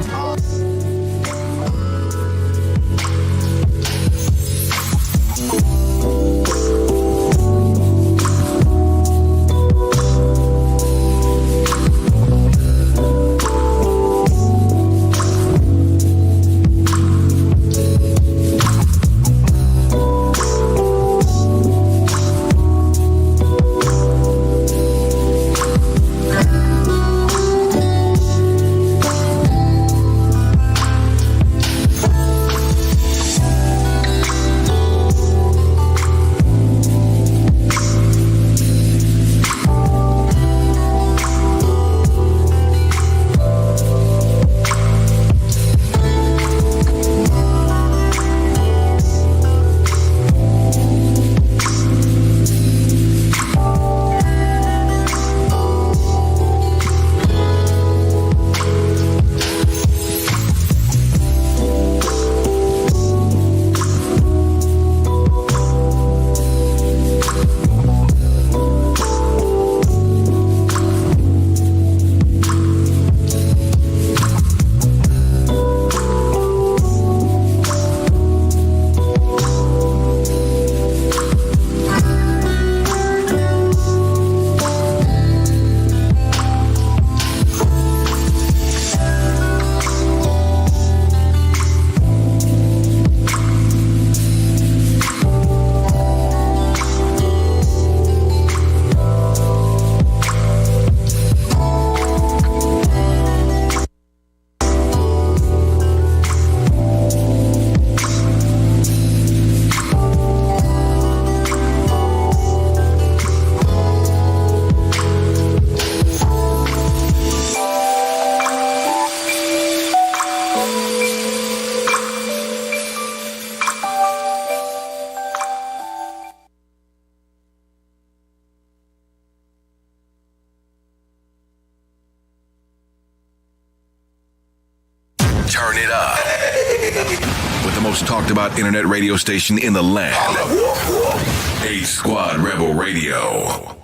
Turn it up. With the most talked about internet radio station in the land. 8 Squad Rebel Radio.